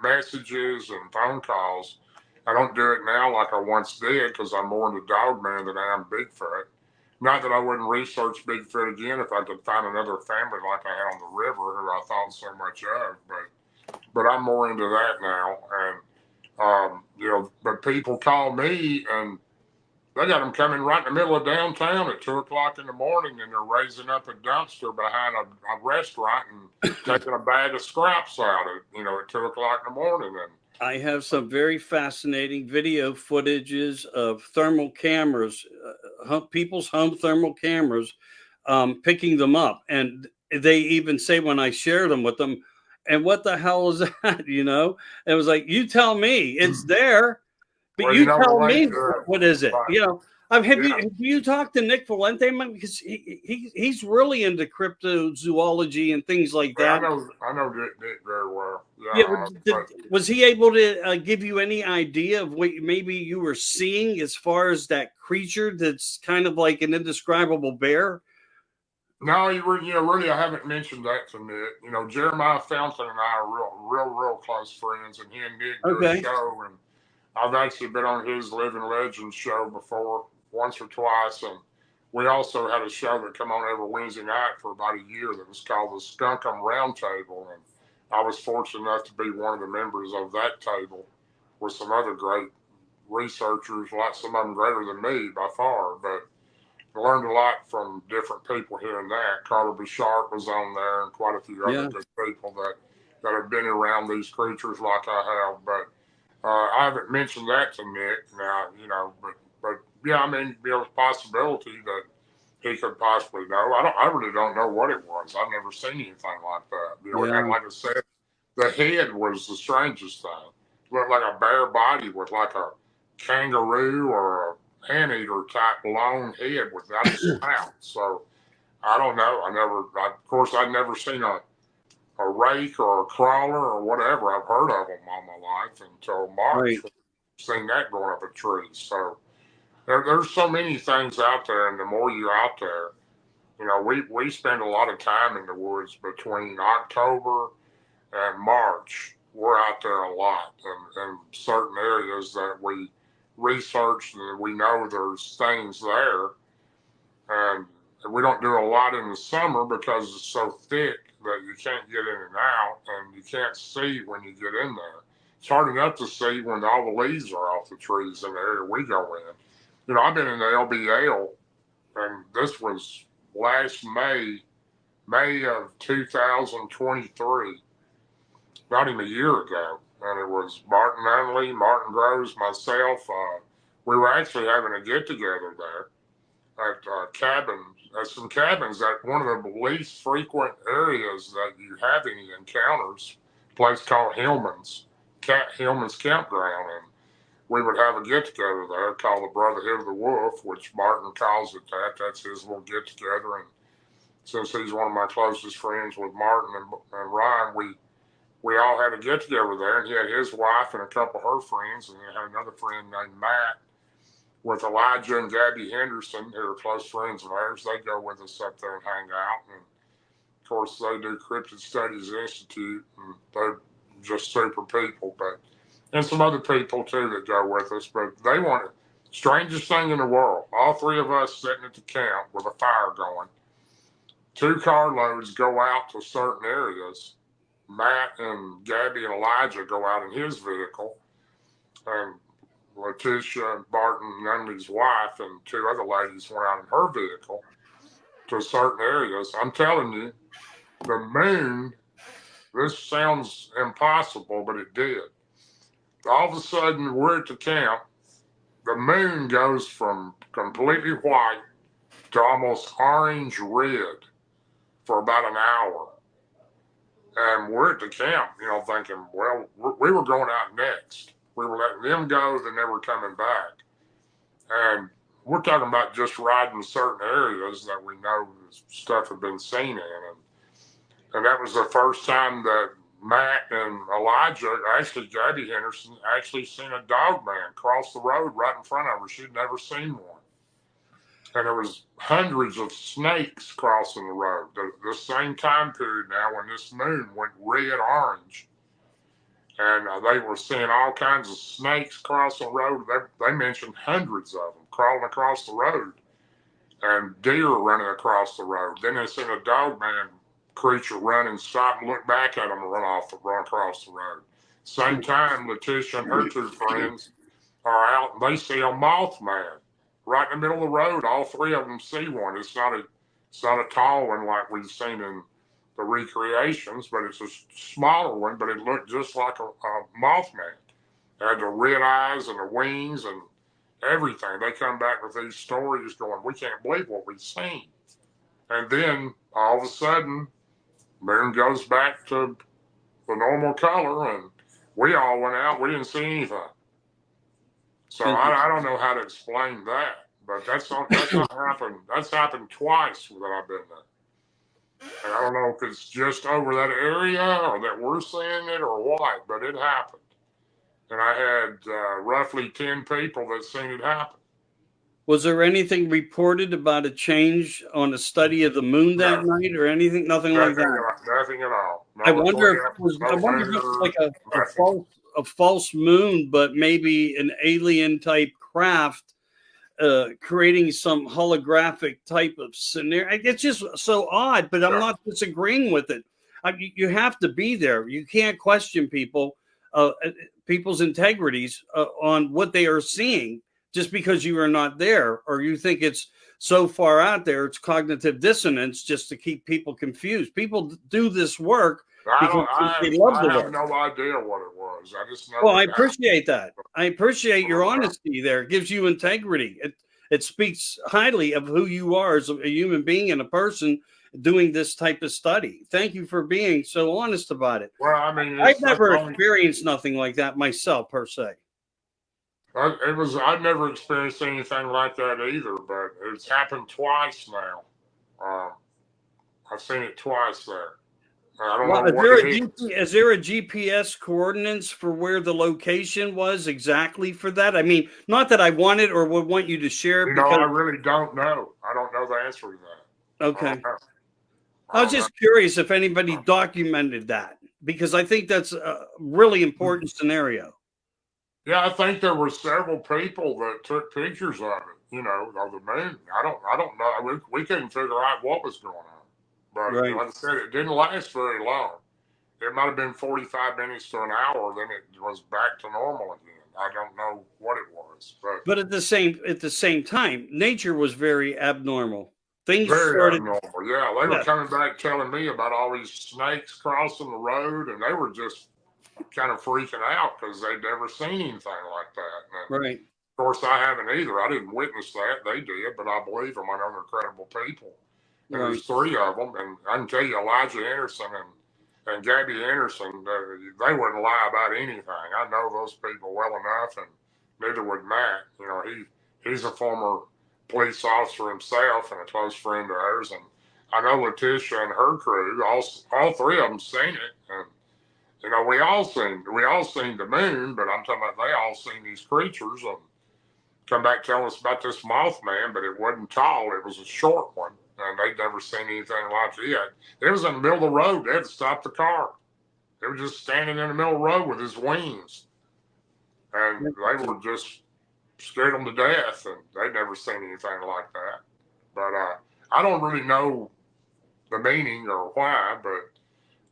messages and phone calls. I don't do it now like I once did because I'm more into dogman than I am Bigfoot. Not that I wouldn't research Bigfoot again if I could find another family like I had on the river who I thought so much of, but I'm more into that now. And but people call me and they got them coming right in the middle of downtown at 2:00 in the morning, and they're raising up a dumpster behind a restaurant and taking a bag of scraps out at 2:00 in the morning. And I have some very fascinating video footages of thermal cameras, people's home thermal cameras, picking them up. And they even say when I share them with them, and what the hell is that? It was like, you tell me it's there, but well, you tell me what is it? Have you talked to Nick Valente? Because he's really into cryptozoology and things like that. I know Nick very well. Was he able to give you any idea of what maybe you were seeing as far as that creature that's kind of like an indescribable bear? No, really, I haven't mentioned that to Nick. Jeremiah Fountain and I are real close friends, and he and Nick do a show, and I've actually been on his Living Legends show before, once or twice, and we also had a show that come on every Wednesday night for about a year that was called the Skunk-um Roundtable, and I was fortunate enough to be one of the members of that table with some other great researchers, some of them greater than me by far, but I learned a lot from different people here and there. Carter Bouchard was on there and quite a few other good people that have been around these creatures like I have, but I haven't mentioned that to Nick now, but yeah, I mean, there's a possibility that he could possibly know. I really don't know what it was. I've never seen anything like that. And Yeah. like I said, the head was the strangest thing. It looked like a bare body with like a kangaroo or a anteater type long head without a snout. So I don't know. Of course, I'd never seen a rake or a crawler or whatever. I've heard of them all my life until March. Right. Seen that going up a tree. So there's so many things out there, and the more you're out there, we spend a lot of time in the woods between October and March. We're out there a lot in certain areas that we research and we know there's things there. And we don't do a lot in the summer because it's so thick that you can't get in and out and you can't see when you get in there. It's hard enough to see when all the leaves are off the trees in the area we go in. I've been in the LBL, and this was last May of 2023, not even a year ago. And it was Martin Nunley, Martin Groves, myself. We were actually having a get together there at some cabins at one of the least frequent areas that you have any encounters, a place called Hillman's Campground. And we would have a get together there called the Brotherhood of the Wolf, which Martin calls it that. That's his little get together. And since he's one of my closest friends with Martin and Ryan, we all had a get together there, and he had his wife and a couple of her friends, and he had another friend named Matt with Elijah and Gabby Henderson, who are close friends of ours. They go with us up there and hang out. And of course, they do Cryptid Studies Institute, and they're just super people. And some other people too that go with us. But they want it. Strangest thing in the world. All three of us sitting at the camp with a fire going. 2 carloads go out to certain areas. Matt and Gabby and Elijah go out in his vehicle, and Letitia Barton, Nunley's wife, and 2 other ladies went out in her vehicle to certain areas. I'm telling you, the moon, this sounds impossible, but it did. All of a sudden, we're at the camp. The moon goes from completely white to almost orange red for about an hour. And we're at the camp, thinking, well, we were going out next. We were letting them go, then they were coming back. And we're talking about just riding certain areas that we know stuff had been seen in. And that was the first time that Matt and Elijah, actually Gabby Henderson, actually seen a dog man cross the road right in front of her. She'd never seen one. And there was hundreds of snakes crossing the road. The same time period now when this moon went red-orange. And they were seeing all kinds of snakes cross the road. They mentioned hundreds of them crawling across the road. And deer running across the road. Then they seen a dog man creature run and stop and look back at them and run across the road. Same time, Letitia and her 2 friends are out and they see a Mothman right in the middle of the road. All 3 of them see one. It's not a tall one like we've seen in the recreations, but it's a smaller one, but it looked just like a Mothman. It had the red eyes and the wings and everything. They come back with these stories going, we can't believe what we've seen. And then all of a sudden, moon goes back to the normal color, and we all went out. We didn't see anything. So I don't know how to explain that, but that's not happened. That's happened twice that I've been there. And I don't know if it's just over that area or that we're seeing it or what, but it happened. And I had roughly 10 people that seen it happen. Was there anything reported about a change on a study of the moon that night or anything? Nothing like that? Nothing at all. I wonder if it was like a false moon, but maybe an alien type craft creating some holographic type of scenario. It's just so odd, but I'm not disagreeing with it. You have to be there. You can't question people's integrities on what they are seeing just because you are not there, or you think it's so far out there. It's cognitive dissonance just to keep people confused. People do this work because they love I the have work. no idea what it was. I just know Well, it I happened. appreciate that. I appreciate your honesty there. It gives you integrity. It speaks highly of who you are as a human being and a person doing this type of study. Thank you for being so honest about it. Well, I mean, I've it's never only, experienced nothing like that myself, per se. I've never experienced anything like that either, but it's happened twice now. Uh, I've seen it twice there. I don't Well, know what it is. Is there a GPS coordinates for where the location was exactly for that? I mean, not that I want it or would want you to share it You know, I because really don't know. I don't know the answer to that. I don't okay. know. I I was don't know. just curious if anybody documented that because I think that's a really important scenario. Yeah, I think there were several people that took pictures of it, you know, of the moon. I don't know. We couldn't figure out what was going on. But Right. like I said, it didn't last very long. It might have been 45 minutes to an hour, then it was back to normal again. I don't know what it was, but But at the same time, nature was very abnormal. Things very started abnormal. Yeah, they were yeah, coming back telling me about all these snakes crossing the road, and they were just kind of freaking out because they'd never seen anything like that. And right. of course, I haven't either. I didn't witness that. They did, but I believe them. I know they're credible people. And Right. there's three of them. And I can tell you, Elijah Anderson and Gabby Anderson, they wouldn't lie about anything. I know those people well enough, and neither would Matt. You know, he's a former police officer himself and a close friend of ours. And I know Letitia and her crew, all three of them seen it. And you know, we all seen the moon, but I'm talking about they all seen these creatures and come back telling us about this Mothman, but it wasn't tall. It was a short one, and they'd never seen anything like it. It was in the middle of the road. They had to stop the car. They were just standing in the middle of the road with his wings, and they were just scared them to death, and they'd never seen anything like that. But I don't really know the meaning or why, but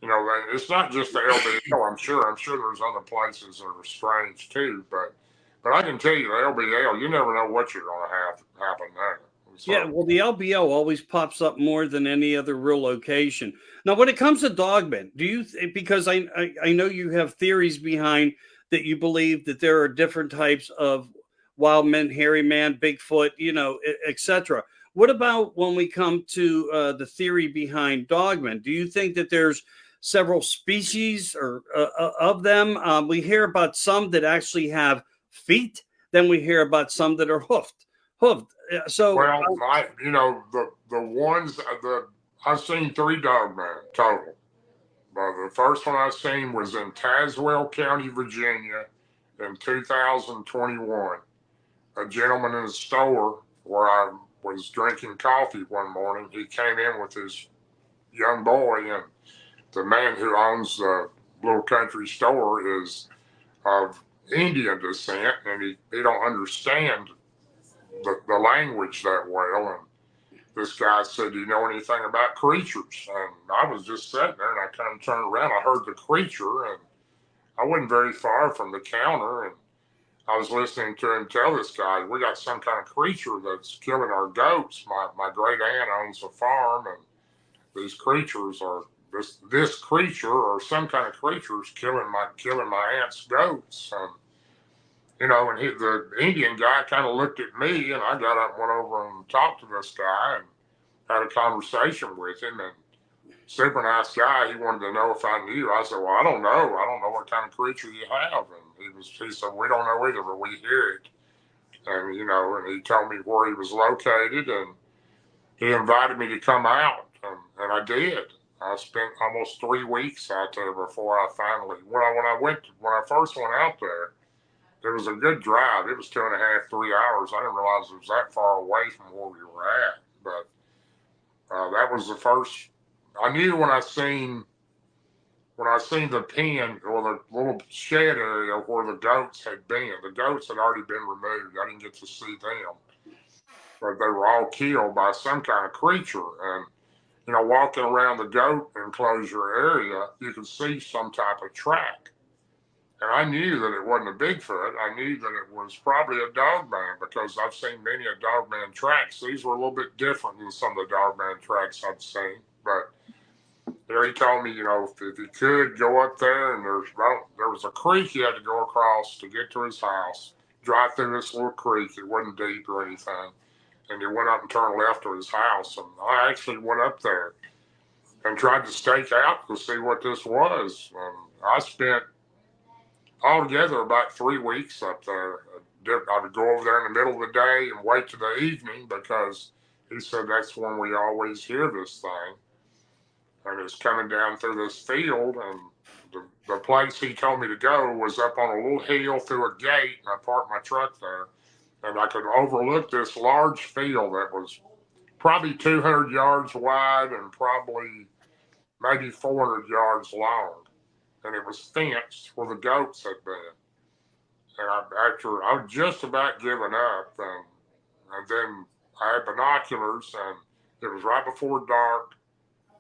you know, it's not just the LBL. I'm sure there's other places that are strange too, but I can tell you the LBL, you never know what you're going to have happen there. Yeah, So well, the LBO always pops up more than any other real location. Now, when it comes to dogmen, do you because I know you have theories behind that you believe that there are different types of wild men, hairy man, Bigfoot, etc. What about when we come to the theory behind dogmen? Do you think that there's several species or of them? We hear about some that actually have feet. Then we hear about some that are hoofed. So well, you know the ones I've seen three dogmen total. The first one I seen was in Tazewell County, Virginia, in 2021. A gentleman in a store where I was drinking coffee one morning. He came in with his young boy, and the man who owns the little country store is of Indian descent, and he don't understand the language that well. And this guy said, "Do you know anything about creatures?" And I was just sitting there, and I kind of turned around. I heard the creature, and I wasn't very far from the counter, and I was listening to him tell this guy, "We got some kind of creature that's killing our goats. My great aunt owns a farm, and these creatures are this creature or some kind of creature is killing my aunt's goats." And you know, and the Indian guy kind of looked at me, and I got up and went over and talked to this guy and had a conversation with him. And super nice guy. He wanted to know if I knew. I said, "Well, I don't know. I don't know what kind of creature you have." And he said, "We don't know either, but we hear it." And you know, and he told me where he was located, and he invited me to come out, and I did. I spent almost 3 weeks out there before I finally when I first went out there. It was a good drive. It was 2.5, 3 hours. I didn't realize it was that far away from where we were at, but that was the first. I knew when I seen the pen or the little shed area where the goats had been. The goats had already been removed. I didn't get to see them, but they were all killed by some kind of creature. And you know, walking around the goat enclosure area, you could see some type of track. And I knew that it wasn't a Bigfoot. I knew that it was probably a dogman because I've seen many a dogman tracks. These were a little bit different than some of the dogman tracks I've seen. But he told me, if he could go up there, and there was a creek he had to go across to get to his house, drive through this little creek. It wasn't deep or anything. And he went up and turned left to his house. And I actually went up there and tried to stake out to see what this was. And I spent altogether about 3 weeks up there. I would go over there in the middle of the day and wait till the evening because he said that's when we always hear this thing. And it's coming down through this field, and the place he told me to go was up on a little hill through a gate, and I parked my truck there. And I could overlook this large field that was probably 200 yards wide and probably maybe 400 yards long. And it was fenced where the goats had been. And I was just about giving up, and then I had binoculars, and it was right before dark.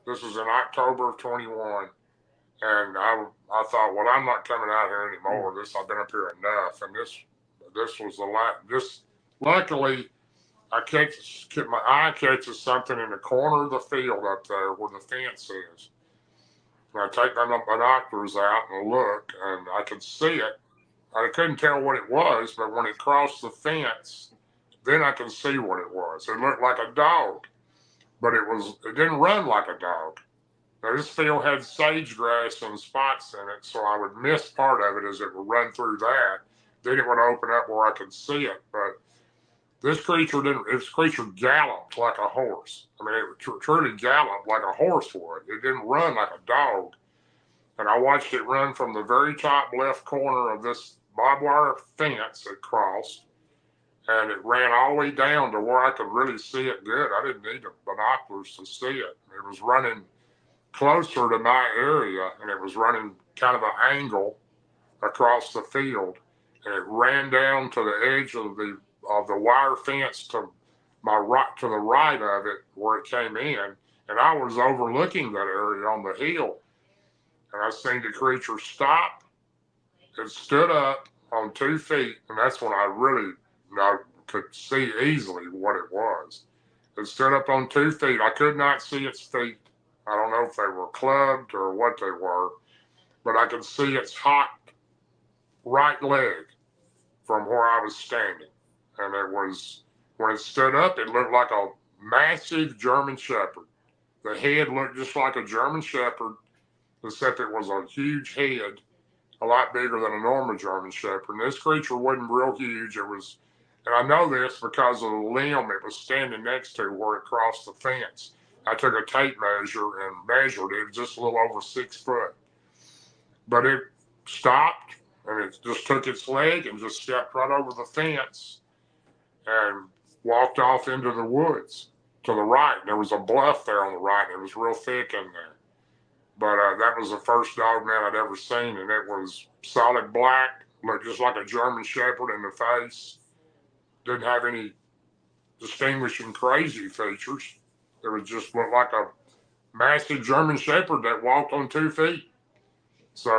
This was in October of 21. And I thought, well, I'm not coming out here anymore. I've been up here enough. And this was the last. Luckily, my eye catches something in the corner of the field up there where the fence is. And I take my binoculars out and look, and I could see it. I couldn't tell what it was, but when it crossed the fence, then I could see what it was. It looked like a dog, but it didn't run like a dog. Now, this field had sage grass and spots in it, so I would miss part of it as it would run through that. Then it would open up where I could see it, but this creature galloped like a horse. I mean, it truly galloped like a horse would. It didn't run like a dog. And I watched it run from the very top left corner of this barbed wire fence it crossed, and it ran all the way down to where I could really see it good. I didn't need the binoculars to see it. It was running closer to my area, and it was running kind of an angle across the field, and it ran down to the edge of the wire fence to the right of it where it came in, and I was overlooking that area on the hill, and I seen the creature stop. It stood up on 2 feet, and that's when I really could see easily what it was. It stood up on 2 feet. I could not see its feet. I don't know if they were clubbed or what they were, but I could see its hot right leg from where I was standing. And when it stood up, it looked like a massive German Shepherd. The head looked just like a German Shepherd, except it was a huge head, a lot bigger than a normal German Shepherd. And this creature wasn't real huge. And I know this because of the limb it was standing next to where it crossed the fence. I took a tape measure and measured it, just a little over 6 foot. But it stopped, and it just took its leg and just stepped right over the fence and walked off into the woods to the right. There was a bluff there on the right, and it was real thick in there. But that was the first dog man I'd ever seen, and it was solid black, looked just like a German Shepherd in the face. Didn't have any distinguishing crazy features. It was just looked like a massive German Shepherd that walked on 2 feet. So,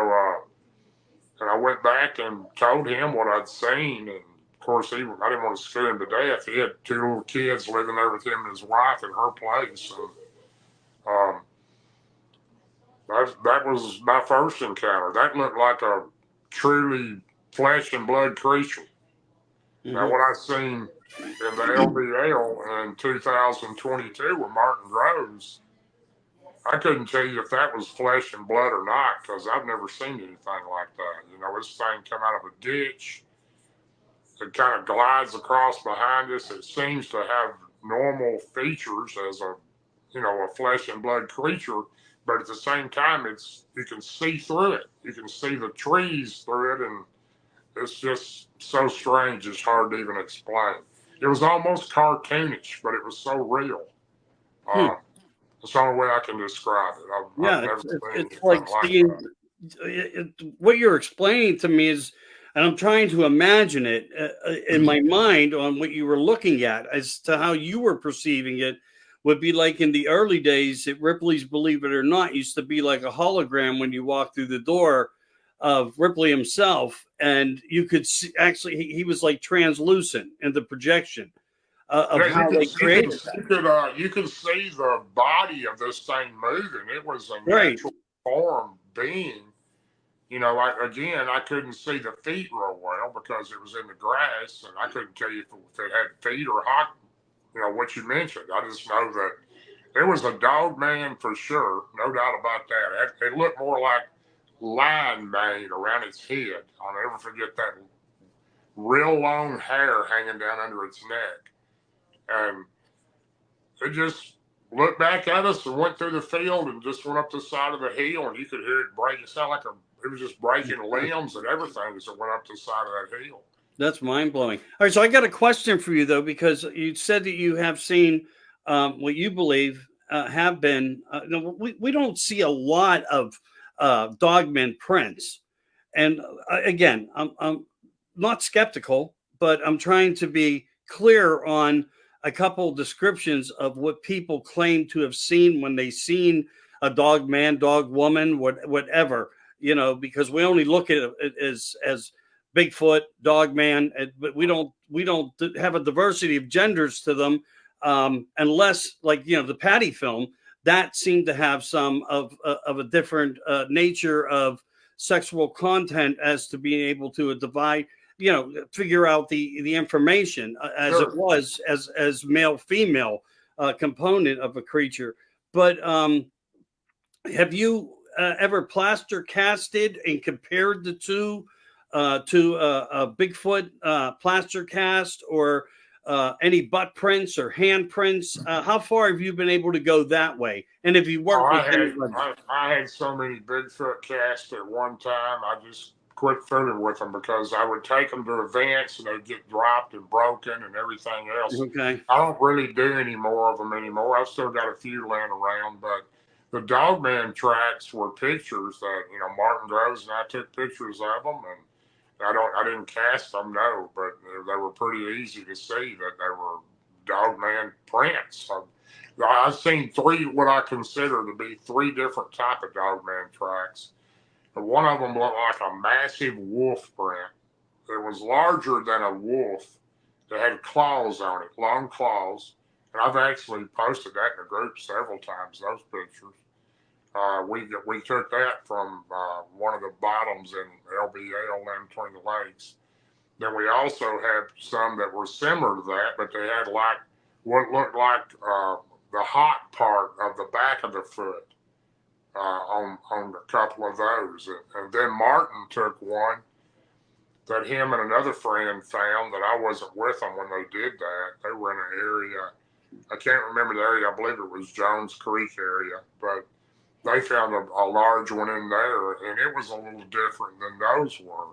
and I went back and told him what I'd seen, and of course, I didn't want to scare him to death. He had 2 little kids living there with him and his wife in her place. And, that was my first encounter. That looked like a truly flesh and blood creature. Mm-hmm. Now, what I seen in the LBL in 2022 with Martin Groves, I couldn't tell you if that was flesh and blood or not, because I've never seen anything like that. This thing come out of a ditch. It kind of glides across behind us. It seems to have normal features as a flesh and blood creature, but at the same time, you can see through it. You can see the trees through it, and it's just so strange. It's hard to even explain. It was almost cartoonish, but it was so real. It's the only way I can describe it. I've never seen it's like seeing what you're explaining to me is, and I'm trying to imagine it in my mind on what you were looking at as to how you were perceiving it would be like in the early days at Ripley's Believe It or Not used to be like a hologram when you walk through the door of Ripley himself, and you could see, actually he was like translucent in the projection. of Yeah, how they created that. you could see the body of this thing moving. It was a Right. natural form being. You know, I couldn't see the feet real well because it was in the grass, and I couldn't tell you if it had feet or hot. You know what you mentioned. I just know that it was a dog man for sure, no doubt about that. It looked more like line mane around its head. I'll never forget that real long hair hanging down under its neck, and it just looked back at us and went through the field and just went up the side of the hill, and you could hear it break. It sounded like it was just breaking limbs and everything as it went up the side of that hill. That's mind blowing. All right, so I got a question for you though, because you said that you have seen what you believe have been. No, we don't see a lot of dogman prints, and again, I'm not skeptical, but I'm trying to be clear on a couple descriptions of what people claim to have seen when they seen a dog man, dog woman, whatever. You know, because we only look at it as Bigfoot, Dogman, but we don't have a diversity of genders to them, unless like the Patty film that seemed to have some of a different nature of sexual content as to being able to divide, figure out the information as Sure. it was as male female component of a creature. But have you ever plaster casted and compared the two to a Bigfoot plaster cast or any butt prints or hand prints? How far have you been able to go that way? And if you Oh, worked with anybody? I had so many Bigfoot casts at one time. I just quit fooling with them because I would take them to events and they'd get dropped and broken and everything else. Okay. I don't really do any more of them anymore. I've still got a few laying around, but the Dogman tracks were pictures that Martin Groves and I took pictures of them, and I didn't cast them, no, but they were pretty easy to see that they were Dogman prints. So, I've seen what I consider to be three different type of Dogman tracks. And one of them looked like a massive wolf print. It was larger than a wolf. It had claws on it, long claws. And I've actually posted that in the group several times, those pictures. We took that from one of the bottoms in LBL in between the lakes. Then we also had some that were similar to that, but they had like what looked like the hot part of the back of the foot on a couple of those. And then Martin took one that him and another friend found that I wasn't with them when they did that. They were in an area, I can't remember the area, I believe it was Jones Creek area, but they found a large one in there, and it was a little different than those were.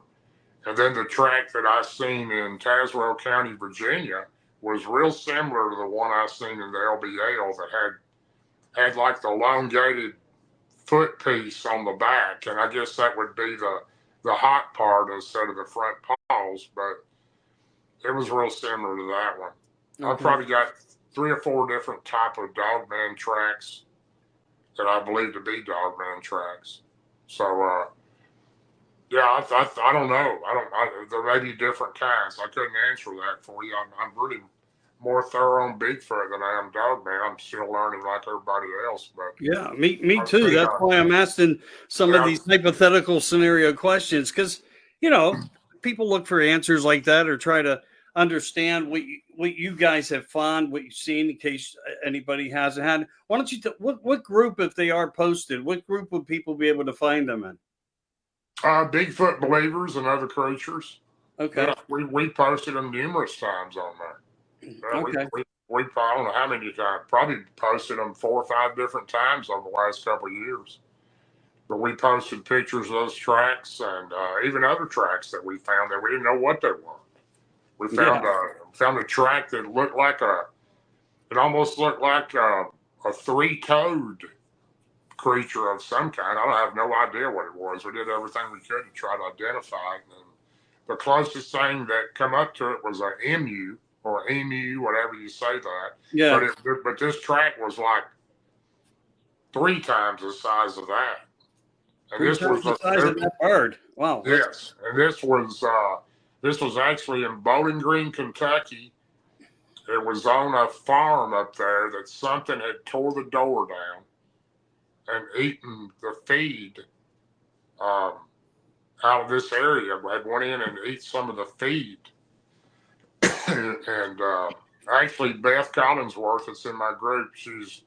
And then the track that I seen in Tazewell County, Virginia, was real similar to the one I seen in the LBL that had like the elongated foot piece on the back, and I guess that would be the hot part instead of the front paws, but it was real similar to that one. Okay. I've probably got 3 or 4 different type of Dogman tracks that I believe to be Dogman tracks. So, yeah, I don't know. There may be different kinds. I couldn't answer that for you. I'm really more thorough on Bigfoot than I am Dogman. I'm still learning like everybody else. But yeah, me too. That's why I'm asking some of these hypothetical scenario questions, because people look for answers like that or try to understand what you guys have found, what you've seen, in case anybody hasn't had. Why don't you? What group, if they are posted, what group would people be able to find them in? Bigfoot believers and other creatures. Okay. Yeah, we posted them numerous times on there. Yeah, okay. We I don't know how many times. Probably posted them 4 or 5 different times over the last couple of years. But we posted pictures of those tracks and even other tracks that we found that we didn't know what they were. We found a track that looked like it almost looked like a 3-toed creature of some kind. I have no idea what it was. We did everything we could to try to identify it. And the closest thing that come up to it was an emu or emu, whatever you say that. Yeah. But this track was like 3 times the size of that. And this was the size of that bird. Wow. Yes, and this was actually in Bowling Green, Kentucky, It was on a farm up there that something had tore the door down and eaten the feed um, out of this area. I went in and ate some of the feed. And actually, Beth Collinsworth, that's in my group, she's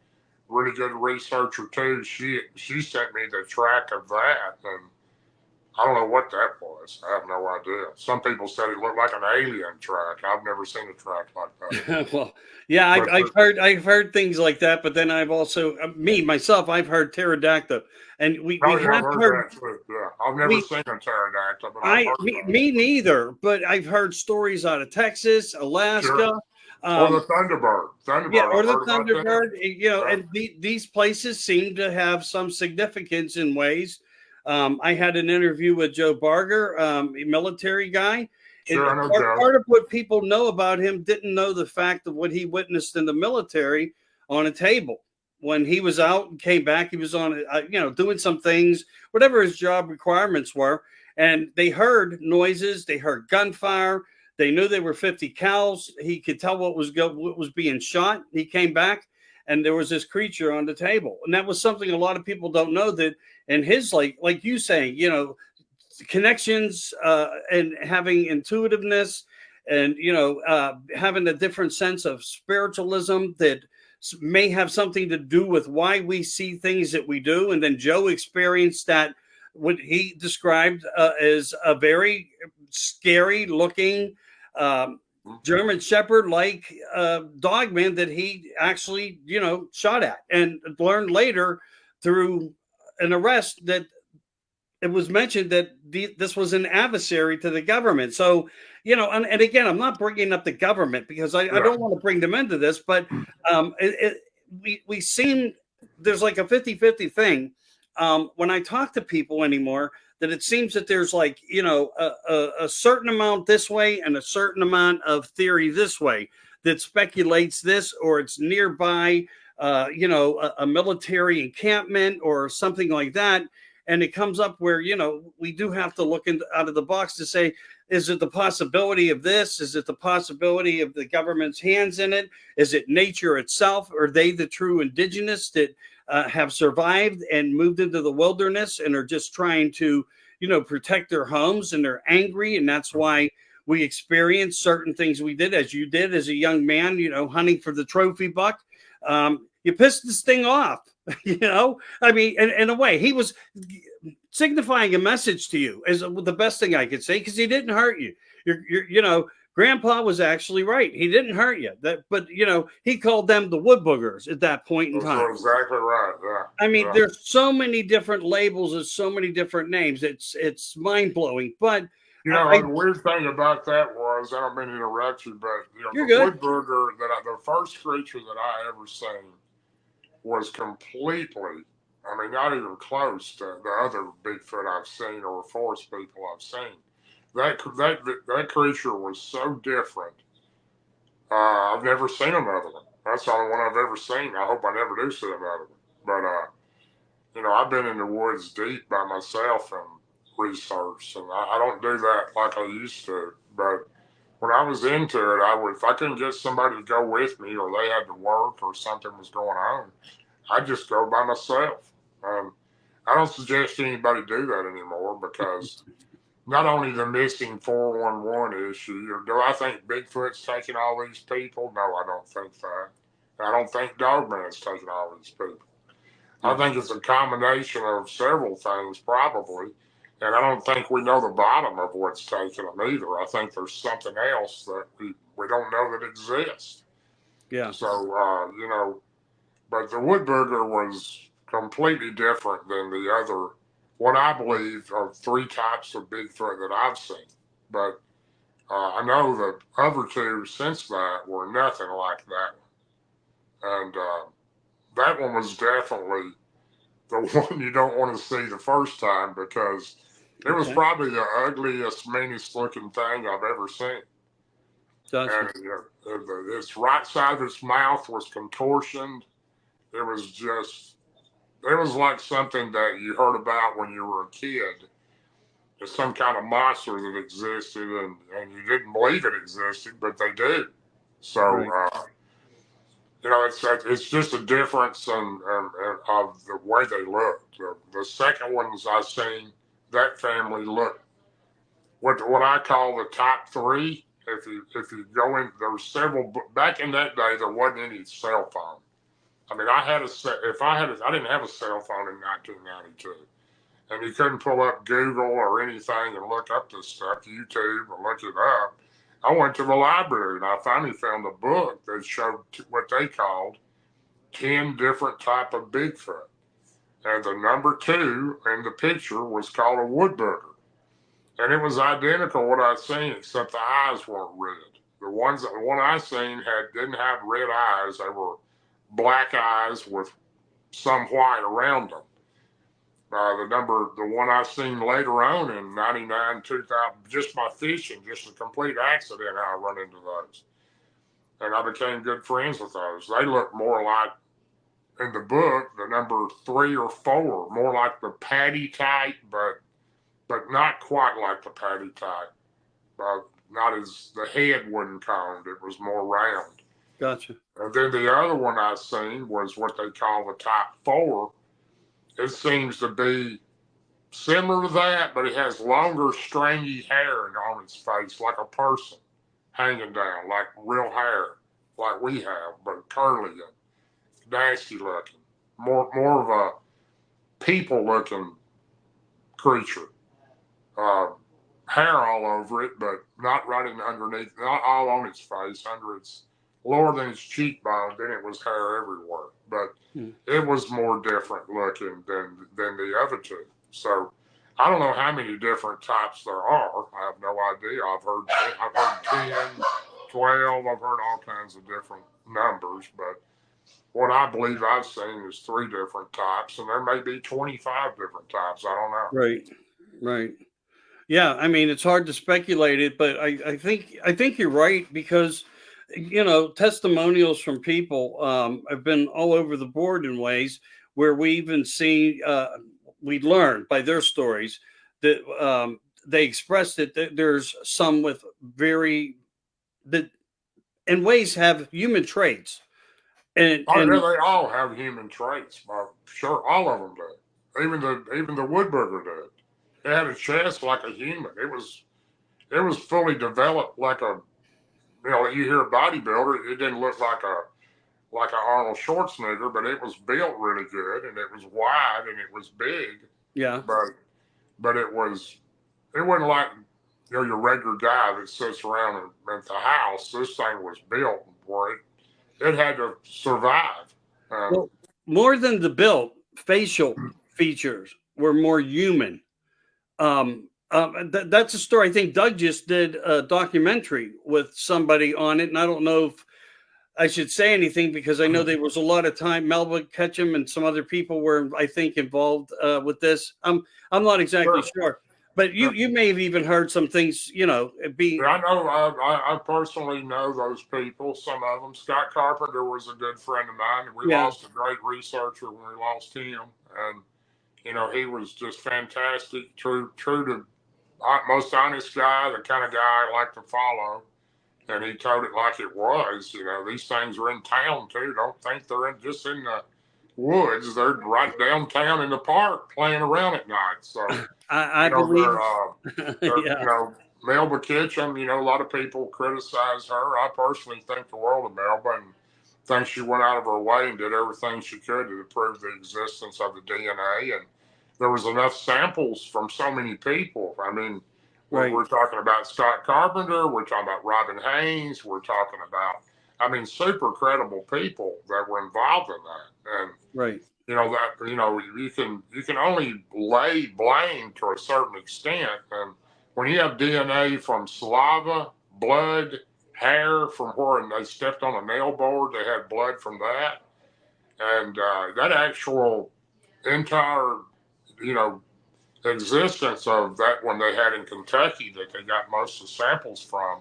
a really good researcher too. She sent me the track of that, and I don't know what that was. I have no idea. Some people said it looked like an alien track. I've never seen a track like that. Well, yeah, But I've heard things like that, but then I've also myself I've heard pterodactyl, and we oh yeah, I've have heard heard that too. Yeah, I've never we seen a pterodactyl, but I've heard about it. me neither, but I've heard stories out of Texas, Sure. Alaska, Or the Thunderbird. yeah, Thunderbird, or I've the heard about that. Thunderbird, Yeah. and these places seem to have some significance in ways. I had an interview with Joe Barger, a military guy. And Sure, I know Joe. part of what people know about him didn't know the fact of what he witnessed in the military on a table. When he was out and came back, he was on, doing some things, whatever his job requirements were. And they heard noises, they heard gunfire. They knew they were 50 cals. He could tell what was being shot. He came back, and there was this creature on the table, and that was something a lot of people don't know. That and his like you saying, connections and having intuitiveness, and having a different sense of spiritualism that may have something to do with why we see things that we do. And then Joe experienced that what he described as a very scary looking German Shepherd like dogman that he actually, shot at, and learned later through an arrest that it was mentioned that this was an adversary to the government. So, and again, I'm not bringing up the government because I don't want to bring them into this, but we seem there's like a 50-50 thing. When I talk to people anymore, that it seems that there's like, a certain amount this way and a certain amount of theory this way that speculates this, or it's nearby, a military encampment or something like that. And it comes up where, we do have to look out of the box to say, is it the possibility of this? Is it the possibility of the government's hands in it? Is it nature itself? Are they the true indigenous that have survived and moved into the wilderness and are just trying to, protect their homes, and they're angry? And that's why we experience certain things we did, as you did as a young man, hunting for the trophy buck. You pissed this thing off, I mean, in a way, he was signifying a message to you as the best thing I could say, because he didn't hurt you. Grandpa was actually right. He didn't hurt you. But he called them the wood boogers at that point in time. That's exactly right. Yeah. I mean, there's so many different labels and so many different names. It's mind blowing. But the weird thing about that was, I don't mean to interrupt you, but You're the good. wood booger the first creature that I ever seen was completely, I mean, not even close to the other Bigfoot I've seen or forest people I've seen. That creature was so different. I've never seen another one. That's the only one I've ever seen. I hope I never do see another one. But I've been in the woods deep by myself and research, and I don't do that like I used to. But when I was into it, if I couldn't get somebody to go with me, or they had to work, or something was going on, I'd just go by myself. I don't suggest anybody do that anymore, because not only the missing 411 issue, or do I think Bigfoot's taking all these people? No, I don't think that. I don't think Dogman's taking all these people. I think it's a combination of several things, probably. And I don't think we know the bottom of what's taking them either. I think there's something else that we don't know that exists. Yeah. So, but the woodburger was completely different than the other, what I believe are three types of Bigfoot that I've seen. But I know the other two since that were nothing like that one. And that one was definitely the one you don't want to see the first time, because it was probably the ugliest, meanest looking thing I've ever seen. And its right side of its mouth was contortioned. It was like something that you heard about when you were a kid. It's some kind of monster that existed, and you didn't believe it existed, but they do. So, Right. it's just a difference of the way they look. The second ones I seen, that family looked what I call the top three. If you go in, there's several. Back in that day, there wasn't any cell phone. I mean, I didn't have a cell phone in 1992, and you couldn't pull up Google or anything and look up this stuff, YouTube, or look it up. I went to the library and I finally found a book that showed what they called 10 different type of Bigfoot. And the number two in the picture was called a woodbugger. And it was identical what I'd seen, except the eyes weren't red. The one I seen didn't have red eyes. They were black eyes with some white around them. The one I seen later on in 99, 2000, just by fishing, just a complete accident how I run into those. And I became good friends with those. They look more like, in the book, the number 3 or 4, more like the patty type, but not quite like the patty type. Not as, the head wasn't combed, it was more round. Gotcha. And then the other one I seen was what they call the type 4. It seems to be similar to that, but it has longer, stringy hair on its face, like a person hanging down, like real hair, like we have, but curly and nasty looking. More of a people looking creature. Hair all over it, but not right in underneath, not all on its face, under its lower than its cheekbone. Then it was hair everywhere, but it was more different looking than the other two. So I don't know how many different types there are. I have no idea. I've heard 10, 12. I've heard all kinds of different numbers, but what I believe I've seen is 3 different types, and there may be 25 different types. I don't know. Right. Right. Yeah, I mean, it's hard to speculate it, but I think you're right because testimonials from people have been all over the board in ways where we even see we learned by their stories that they expressed that there's some with very that in ways have human traits and Oh, yeah, and they all have human traits. Sure, all of them do. Even the woodburger did. It had a chest like a human. It was fully developed like a, you hear a bodybuilder, it didn't look like a Arnold Schwarzenegger, but it was built really good and it was wide and it was big. yeah. But it wasn't like your regular guy that sits around at the house. This thing was built for it had to survive. Well, more than the built facial features were more human. That's a story. I think Doug just did a documentary with somebody on it, and I don't know if I should say anything because I know there was a lot of time. Melba Ketchum and some other people were, I think, involved with this. I'm not exactly sure, but you may have even heard some things. Yeah, I know. I personally know those people. Some of them. Scott Carpenter was a good friend of mine, and we lost a great researcher when we lost him. And he was just fantastic. True to most honest guy, the kind of guy I like to follow. And he told it like it was. These things are in town too. Don't think they're just in the woods. They're right downtown in the park playing around at night. So I believe. they're Melba Kitchen. A lot of people criticize her. I personally think the world of Melba and think she went out of her way and did everything she could to prove the existence of the DNA. And there was enough samples from so many people. I mean, we're talking about Scott Carpenter. We're talking about Robin Haynes. We're talking about, super credible people that were involved in that. And you can only lay blame to a certain extent. And when you have DNA from saliva, blood, hair from where they stepped on a nail board, they had blood from that, and that actual entire, existence of that one they had in Kentucky that they got most of the samples from.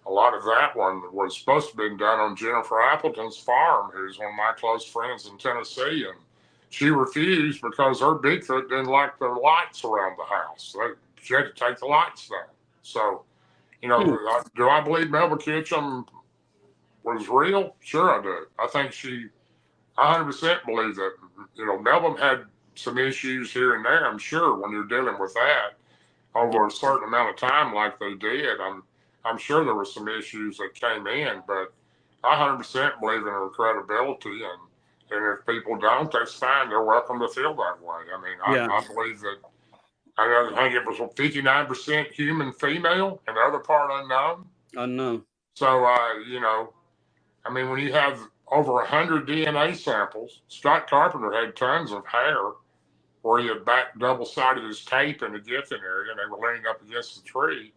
A lot of that one was supposed to be done on Jennifer Appleton's farm, who's one of my close friends in Tennessee, and she refused because her Bigfoot didn't like the lights around the house. She had to take the lights down. So, do I believe Melba Kitchen was real? Sure I do. I think she 100% believes that. You know, Melvin had some issues here and there, I'm sure, when you're dealing with that over a certain amount of time like they did. I'm sure there were some issues that came in, but I 100% believe in her credibility, and if people don't, that's fine. They're welcome to feel that way. I mean, Yeah. I believe that. I think it was 59% human female, and the other part unknown. Unknown. So, you know, I mean, when you have over 100 DNA samples, Scott Carpenter had tons of hair where he had back double-sided his tape in the Giffen area, and they were leaning up against the tree.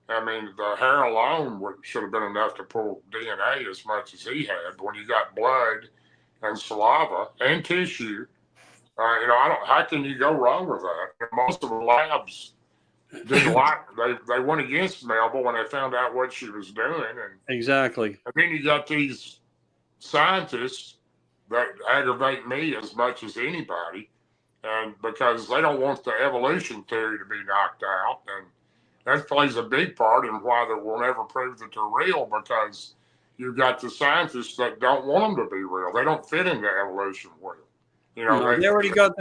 I mean, the hair alone should have been enough to pull DNA as much as he had. But when you got blood and saliva and tissue, you know, how can you go wrong with that? And most of the labs didn't like, they went against Melba when they found out what she was doing. And exactly. And then you got these scientists that aggravate me as much as anybody, and because they don't want the evolution theory to be knocked out, and that plays a big part in why they will never prove that they're real, because you've got the scientists that don't want them to be real. They don't fit into evolution well. You know, No, they already got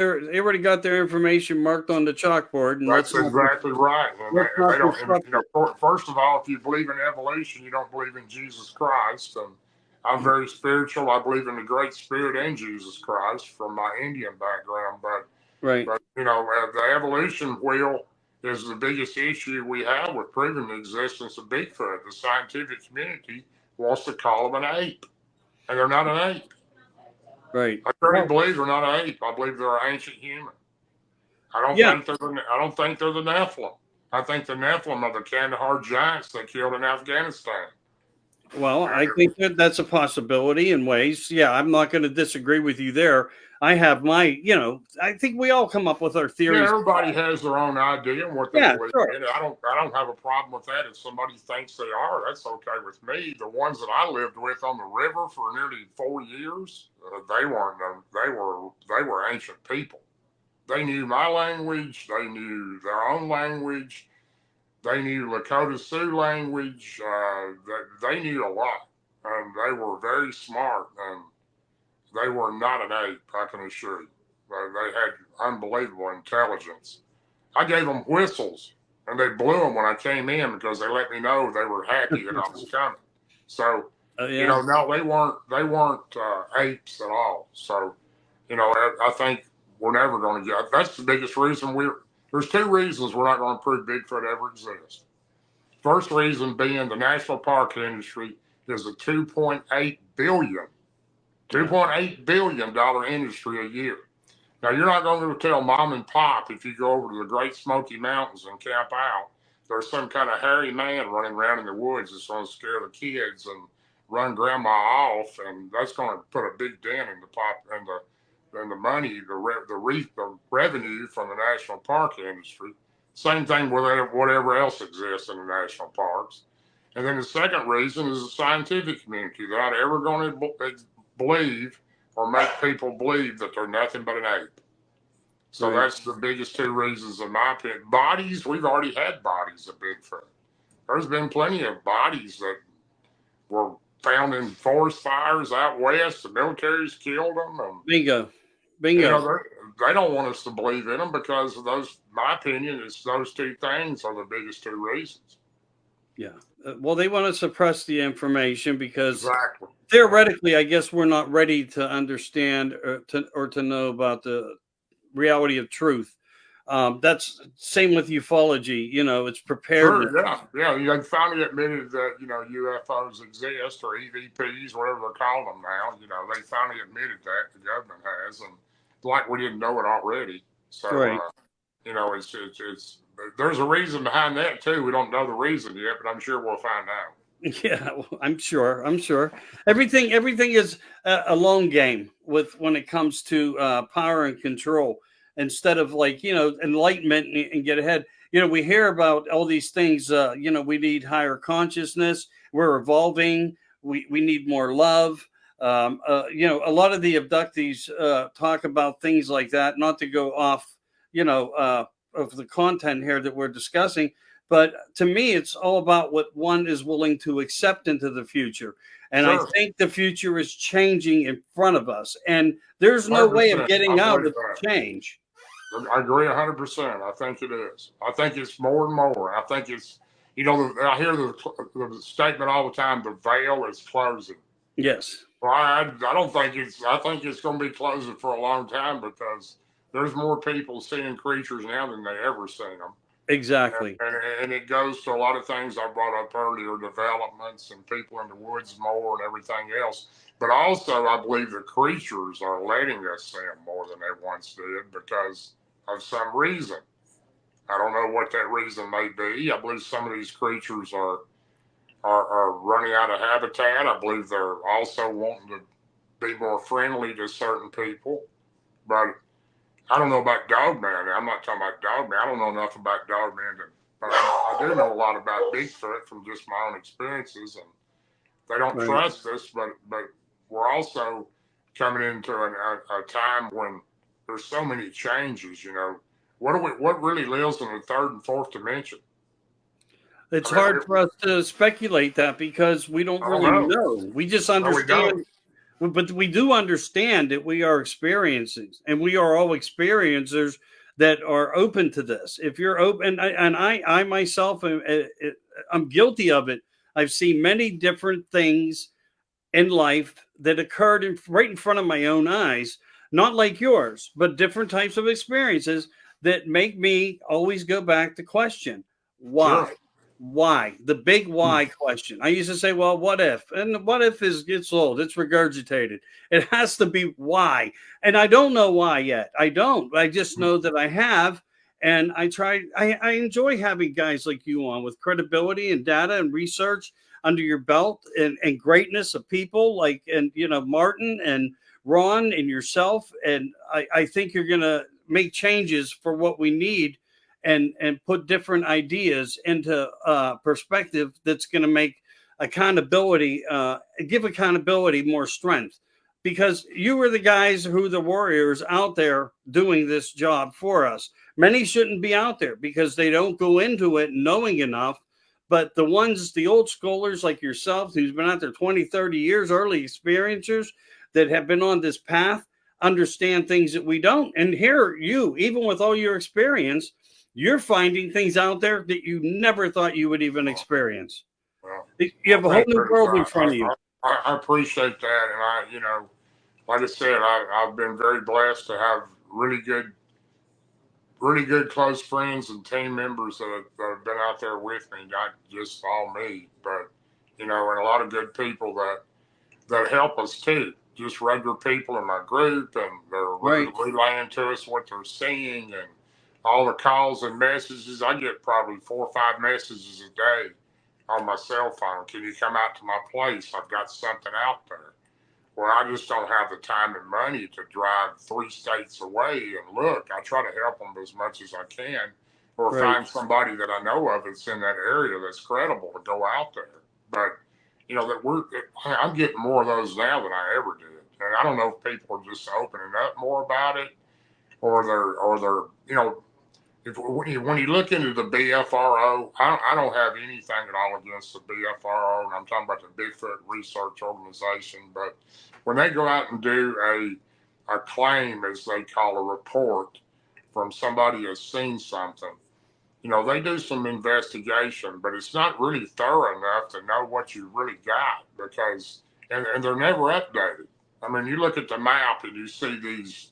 their information marked on the chalkboard, and that's exactly right. And they don't. You know, first of all, if you believe in evolution, you don't believe in Jesus Christ. And I'm very spiritual. I believe in the Great Spirit and Jesus Christ from my Indian background. But you know, the evolution wheel is the biggest issue we have with proving the existence of Bigfoot. The scientific community wants to call them an ape, and they're not an ape. Right. I truly believe they're not an ape. I believe they're an ancient human. I don't think they're the Nephilim. I think the Nephilim are the Kandahar giants that killed in Afghanistan. Well, I think that's a possibility in ways. Yeah, I'm not going to disagree with you there. I have my, you know, I think we all come up with our theories. Yeah, everybody has their own idea and what they believe in. I don't have a problem with that. If somebody thinks they are, that's okay with me. The ones that I lived with on the river for nearly 4 years, they were ancient people. They knew my language. They knew their own language. They knew Lakota Sioux language. They knew a lot, and they were very smart. And they were not an ape, I can assure you. They had unbelievable intelligence. I gave them whistles, and they blew them when I came in because they let me know they were happy that I was coming. So, you know, no, they weren't apes at all. So, you know, I think we're never going to get. That's the biggest reason there's two reasons we're not going to prove Bigfoot ever exists. First reason being the national park industry is a $2.8 billion industry a year. Now, you're not going to tell mom and pop if you go over to the Great Smoky Mountains and camp out, there's some kind of hairy man running around in the woods that's going to scare the kids and run grandma off, and that's going to put a big dent in the money, the revenue from the national park industry. Same thing with whatever else exists in the national parks. And then the second reason is the scientific community. They're not ever going to believe or make people believe that they're nothing but an ape. So that's the biggest two reasons, in my opinion. Bodies, we've already had bodies of Bigfoot. There's been plenty of bodies that were found in forest fires out west. The military's killed them. And, Bingo. You know, they don't want us to believe in them because of those, my opinion, is those two things are the biggest two reasons. Yeah. Well, they want to suppress the information because exactly. Theoretically, I guess we're not ready to understand or to know about the reality of truth. That's same with ufology. You know, it's prepared. Sure, yeah. You finally admitted that, you know, UFOs exist, or EVPs, whatever they're calling them now. You know, they finally admitted that, the government has, and like we didn't know it already. So, you know, it's there's a reason behind that too. We don't know the reason yet, but I'm sure we'll find out. Yeah, I'm sure. Everything is a long game when it comes to power and control, instead of, like, you know, enlightenment and get ahead. You know, we hear about all these things. You know, we need higher consciousness. We're evolving. We need more love. You know, a lot of the abductees talk about things like that. Not to go off, you know, of the content here that we're discussing. But to me, it's all about what one is willing to accept into the future. And I Sure. think the future is changing in front of us. And there's no way of 100%. getting I out believe of that. the change. I agree 100%. I think it is. I think it's more and more. I think it's, I hear the statement all the time, the veil is closing. Yes. Well, I don't think I think it's going to be closing for a long time because there's more people seeing creatures now than they ever seen them. Exactly. And it goes to a lot of things I brought up earlier, developments and people in the woods more and everything else. But also, I believe the creatures are letting us see them more than they once did because of some reason. I don't know what that reason may be. I believe some of these creatures are running out of habitat. I believe they're also wanting to be more friendly to certain people. But I don't know about Dogman. I'm not talking about Dogman. I don't know enough about Dogman, but I do know a lot about Bigfoot from just my own experiences. And they don't Right. trust us, but we're also coming into a time when there's so many changes. What really lives in the third and fourth dimension? It's I mean, hard for us to speculate that because we don't I don't really know. know. We just No, we don't. understand, but we do understand that we are experiencing, and we are all experiencers that are open to this. If you're open, I myself, I'm guilty of it. I've seen many different things in life that occurred right in front of my own eyes, not like yours, but different types of experiences that make me always go back to question Sure. why? Why? The big why question. I used to say, well, what if? And what if gets old? It's regurgitated. It has to be why. And I don't know why yet. I don't. I just know that I have. And I enjoy having guys like you on with credibility and data and research under your belt and greatness of people like, and Martin and Ron and yourself. And I think you're going to make changes for what we need and put different ideas into perspective that's going to make accountability, give accountability more strength. Because you were the guys who the warriors out there doing this job for us. Many shouldn't be out there because they don't go into it knowing enough. But the ones, the old schoolers like yourself, who's been out there 20, 30 years, early experiencers that have been on this path, understand things that we don't. And here, you, even with all your experience, you're finding things out there that you never thought you would even experience. Well, You have a whole thank new you. world in front of you. I appreciate that, and like I said, I've been very blessed to have really good close friends and team members that have been out there with me, not just all me, but and a lot of good people that help us too. Just regular people in my group, and they're Right. relaying to us what they're seeing, and all the calls and messages. I get probably 4 or 5 messages a day on my cell phone. Can you come out to my place? I've got something out there. Well, I just don't have the time and money to drive 3 states away and look. I try to help them as much as I can, or Right. find somebody that I know of that's in that area that's credible to go out there. But I'm getting more of those now than I ever did, and I don't know if people are just opening up more about it, or they're when you look into the BFRO, I don't have anything at all against the BFRO, and I'm talking about the Bigfoot Research Organization. But when they go out and do a claim, as they call a report, from somebody who's seen something, they do some investigation, but it's not really thorough enough to know what you really got because, and they're never updated. I mean, you look at the map and you see these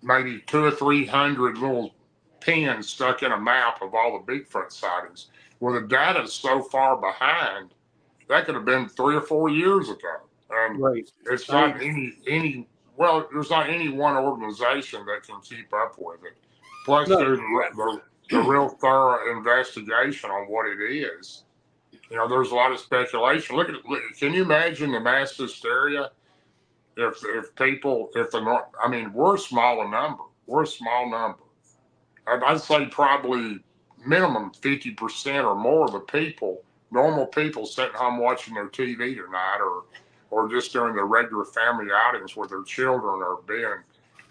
maybe 200 or 300 little pins stuck in a map of all the Bigfoot sightings. Well, the data is so far behind that could have been 3 or 4 years ago, and Right. it's I not any. Well, there's not any one organization that can keep up with it. Plus, no. do the real thorough investigation on what it is. There's a lot of speculation. Can you imagine the mass hysteria if people, if the North, I mean, we're a smaller number. We're a small number. I'd say probably minimum 50% or more of the people, normal people sitting home watching their TV tonight, or just doing their regular family outings with their children, or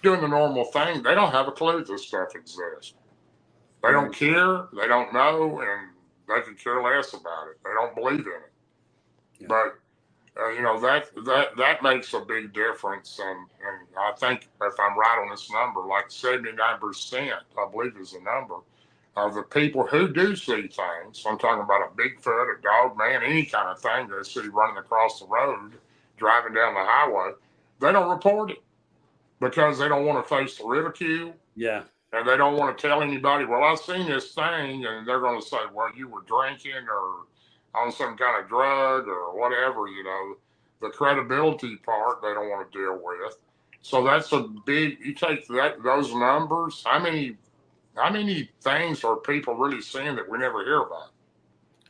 doing the normal thing. They don't have a clue this stuff exists. They don't Right. care. They don't know, and they could care less about it. They don't believe in it. Yeah. But that makes a big difference, and I think if I'm right on this number, like 79%, I believe is the number of the people who do see things. I'm talking about a Bigfoot, a dog man, any kind of thing they see running across the road, driving down the highway. They don't report it because they don't want to face the ridicule. Yeah. And they don't want to tell anybody, well, I've seen this thing, and they're going to say, well, you were drinking or on some kind of drug or whatever, the credibility part they don't want to deal with. So that's a big, you take those numbers, how many things are people really seeing that we never hear about?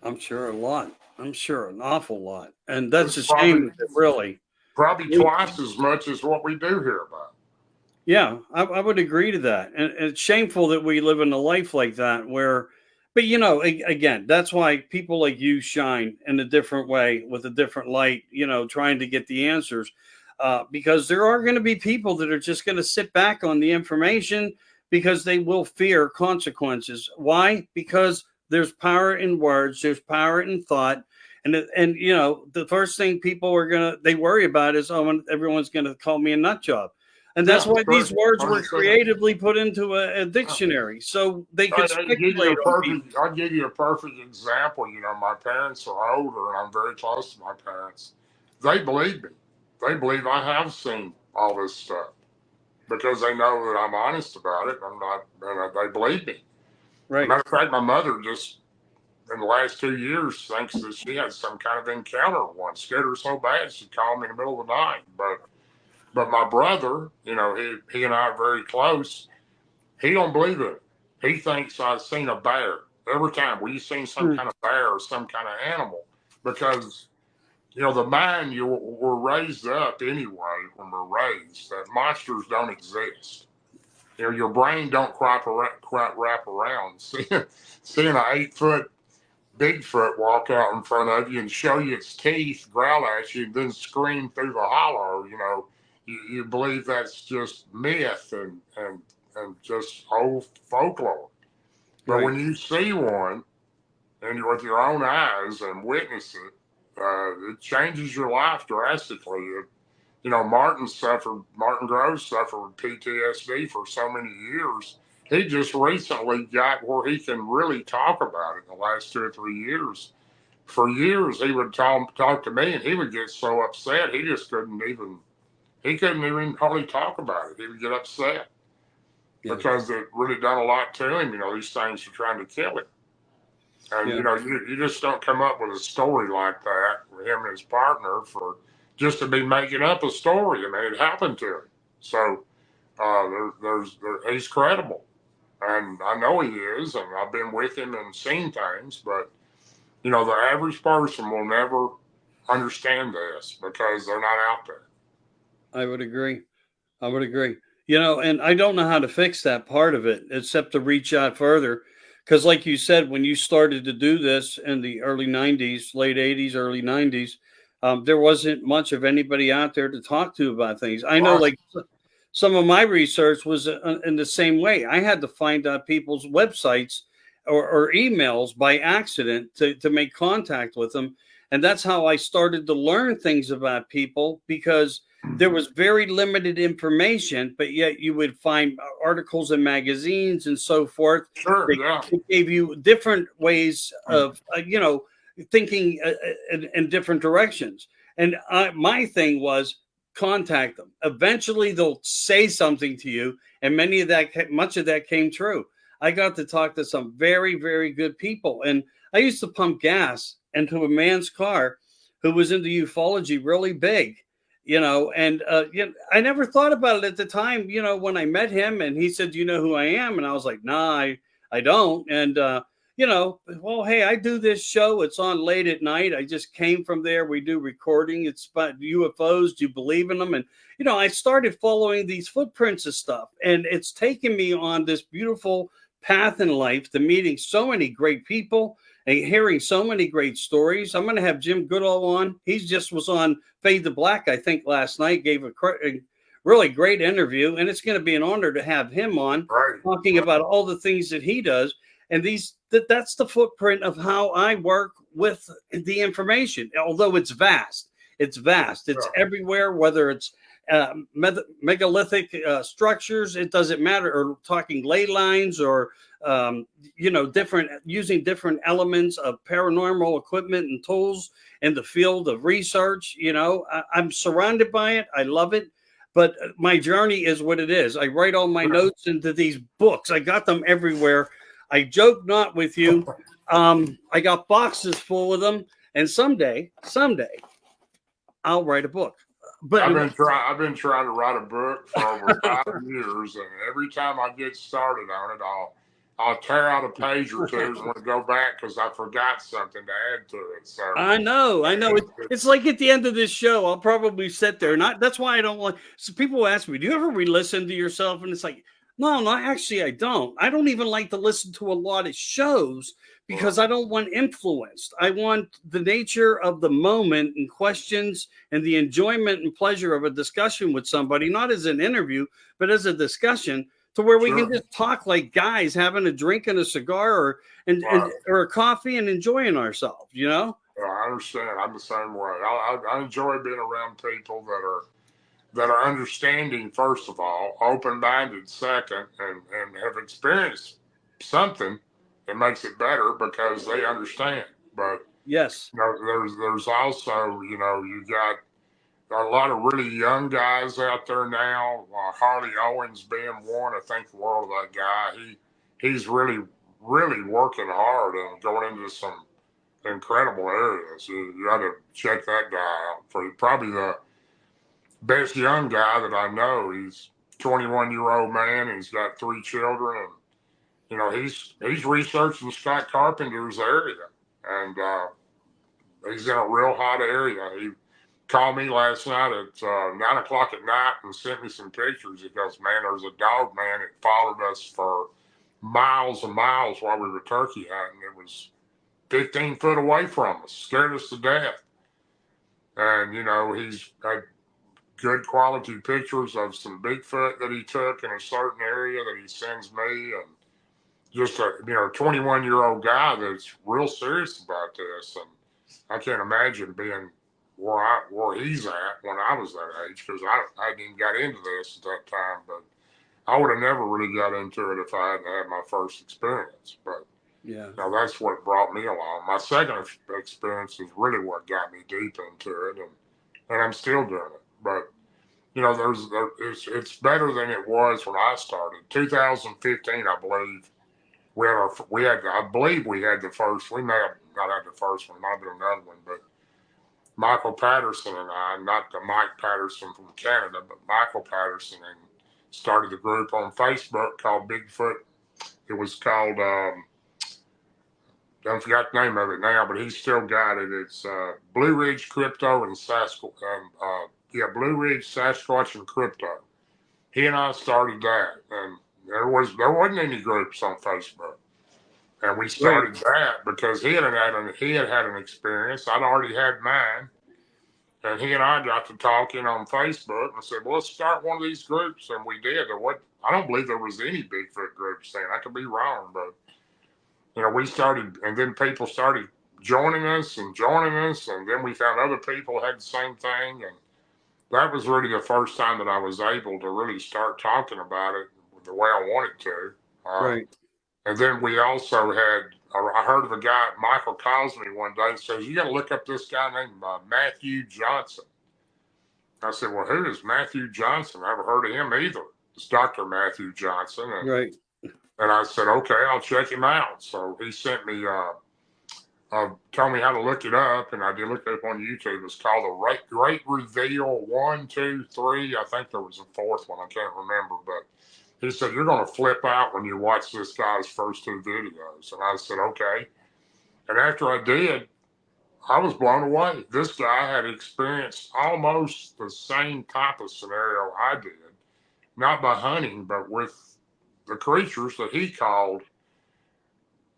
I'm sure a lot. I'm sure an awful lot. And that's It's a shame, really. Probably twice as much as what we do hear about. Yeah, I would agree to that. And it's shameful that we live in a life like that where, but again, that's why people like you shine in a different way with a different light, trying to get the answers. Because there are going to be people that are just going to sit back on the information because they will fear consequences. Why? Because there's power in words, there's power in thought. And the first thing people they worry about is, oh, everyone's going to call me a nut job. And that's why these words were creatively put into a dictionary, so they could speculate. I'll give you a perfect example. My parents are older, and I'm very close to my parents. They believe me. They believe I have seen all this stuff because they know that I'm honest about it. They believe me. Right. Matter of fact, my mother just in the last 2 years thinks that she had some kind of encounter once. Scared her so bad she called me in the middle of the night, But my brother, he and I are very close. He don't believe it. He thinks I've seen a bear every time. Well, you've seen some kind of bear or some kind of animal because, the mind we're raised up anyway when we're raised that monsters don't exist. Your brain don't quite wrap around. Seeing an 8-foot Bigfoot walk out in front of you and show you its teeth, growl at you, and then scream through the hollow, you believe that's just myth and just old folklore. But when you see one and with your own eyes and witness it, it changes your life drastically. Martin Groves suffered with PTSD for so many years. He just recently got where he can really talk about it in the last 2 or 3 years. For years, he would talk to me, and he would get so upset he just couldn't even hardly talk about it. He would get upset because it really done a lot to him. These things are trying to kill him. And, you just don't come up with a story like that with him and his partner just to be making up a story. I mean, it happened to him. So he's credible. And I know he is, and I've been with him and seen things, but, the average person will never understand this because they're not out there. I would agree. And I don't know how to fix that part of it except to reach out further. Because like you said, when you started to do this in the early 90s, late 80s, early 90s, there wasn't much of anybody out there to talk to about things. I know like some of my research was in the same way. I had to find out people's websites or emails by accident to make contact with them. And that's how I started to learn things about people because there was very limited information, but yet you would find articles in magazines and so forth. Sure, It gave you different ways of, thinking in different directions. And my thing was contact them. Eventually, they'll say something to you, and much of that came true. I got to talk to some very, very good people, and I used to pump gas into a man's car who was into ufology really big. I never thought about it at the time, when I met him and he said, do you know who I am? And I was like, nah, I don't. And, well, hey, I do this show. It's on late at night. I just came from there. We do recording. It's about UFOs. Do you believe in them? And, I started following these footprints of stuff, and it's taken me on this beautiful path in life to meeting so many great people and hearing so many great stories. I'm going to have Jim Goodall on. He just was on Fade to Black, I think, last night, gave a really great interview. And it's going to be an honor to have him on talking about all the things that he does. And that's the footprint of how I work with the information, although it's vast. It's vast. It's everywhere, whether it's megalithic structures, it doesn't matter, or talking ley lines, or different, using different elements of paranormal equipment and tools in the field of research. I'm surrounded by it. I love it. But my journey is what it is. I write all my notes into these books. I got them everywhere. I joke not with you. I got boxes full of them, and someday, I'll write a book. But I've been trying to write a book for over 5 years, and every time I get started on it, I'll tear out a page or two and want to go back because I forgot something to add to it. So I know. It's like at the end of this show, I'll probably sit there. That's why I don't like. So people ask me, "Do you ever re-listen to yourself?" And it's like, no, actually, I don't. I don't even like to listen to a lot of shows because I don't want influenced. I want the nature of the moment and questions and the enjoyment and pleasure of a discussion with somebody, not as an interview, but as a discussion, to where we can just talk like guys having a drink and a cigar or a coffee and enjoying ourselves, I understand. I'm the same way. I enjoy being around people that are understanding, first of all, open-minded, second, and have experienced something that makes it better because they understand. But yes, there's also, you got a lot of really young guys out there now. Harley Owens being one. I think the world of that guy. He's really, really working hard and going into some incredible areas. You got to check that guy out. For probably the best young guy that I know. He's 21-year-old man. And he's got 3 children, and he's researching Scott Carpenter's area, and he's in a real hot area. He called me last night at 9 o'clock at night and sent me some pictures. He goes, "Man, there's a dog, man. It followed us for miles and miles while we were turkey hunting. It was 15 foot away from us, scared us to death." And, he's had good quality pictures of some Bigfoot that he took in a certain area that he sends me, and just a 21-year-old guy that's real serious about this. And I can't imagine being where he's at when I was that age, because I didn't got into this at that time, but I would have never really got into it if I hadn't had my first experience. But that's what brought me along. My second experience is really what got me deep into it, and I'm still doing it. But it's better than it was when I started. 2015, I believe I believe we had the first. We may have not had the first one. Might have been another one, but Michael Patterson and I, not the Mike Patterson from Canada, but Michael Patterson, and started the group on Facebook called Bigfoot. It was called, I forgot the name of it now, but he's still got it. It's Blue Ridge Crypto and Blue Ridge Sasquatch and Crypto. He and I started that, and there wasn't any groups on Facebook. And we started that because he had had an experience. I'd already had mine. And he and I got to talking on Facebook, and I said, "Well, let's start one of these groups." And we did. I don't believe there was any Bigfoot groups then. I could be wrong, but we started, and then people started joining us, and then we found other people had the same thing, and that was really the first time that I was able to really start talking about it the way I wanted to. Right. And then we also I heard of a guy, Michael calls me one day and says, "You got to look up this guy named Matthew Johnson." I said, "Well, who is Matthew Johnson? I haven't heard of him either." It's Dr. Matthew Johnson. Right. And I said, "Okay, I'll check him out." So he sent me, told me how to look it up, and I did look it up on YouTube. It's called The Great Reveal 1, 2, 3. I think there was a fourth one. I can't remember, but he said, "You're going to flip out when you watch this guy's first 2 videos." And I said, "Okay." And after I did, I was blown away. This guy had experienced almost the same type of scenario I did, not by hunting, but with the creatures that he called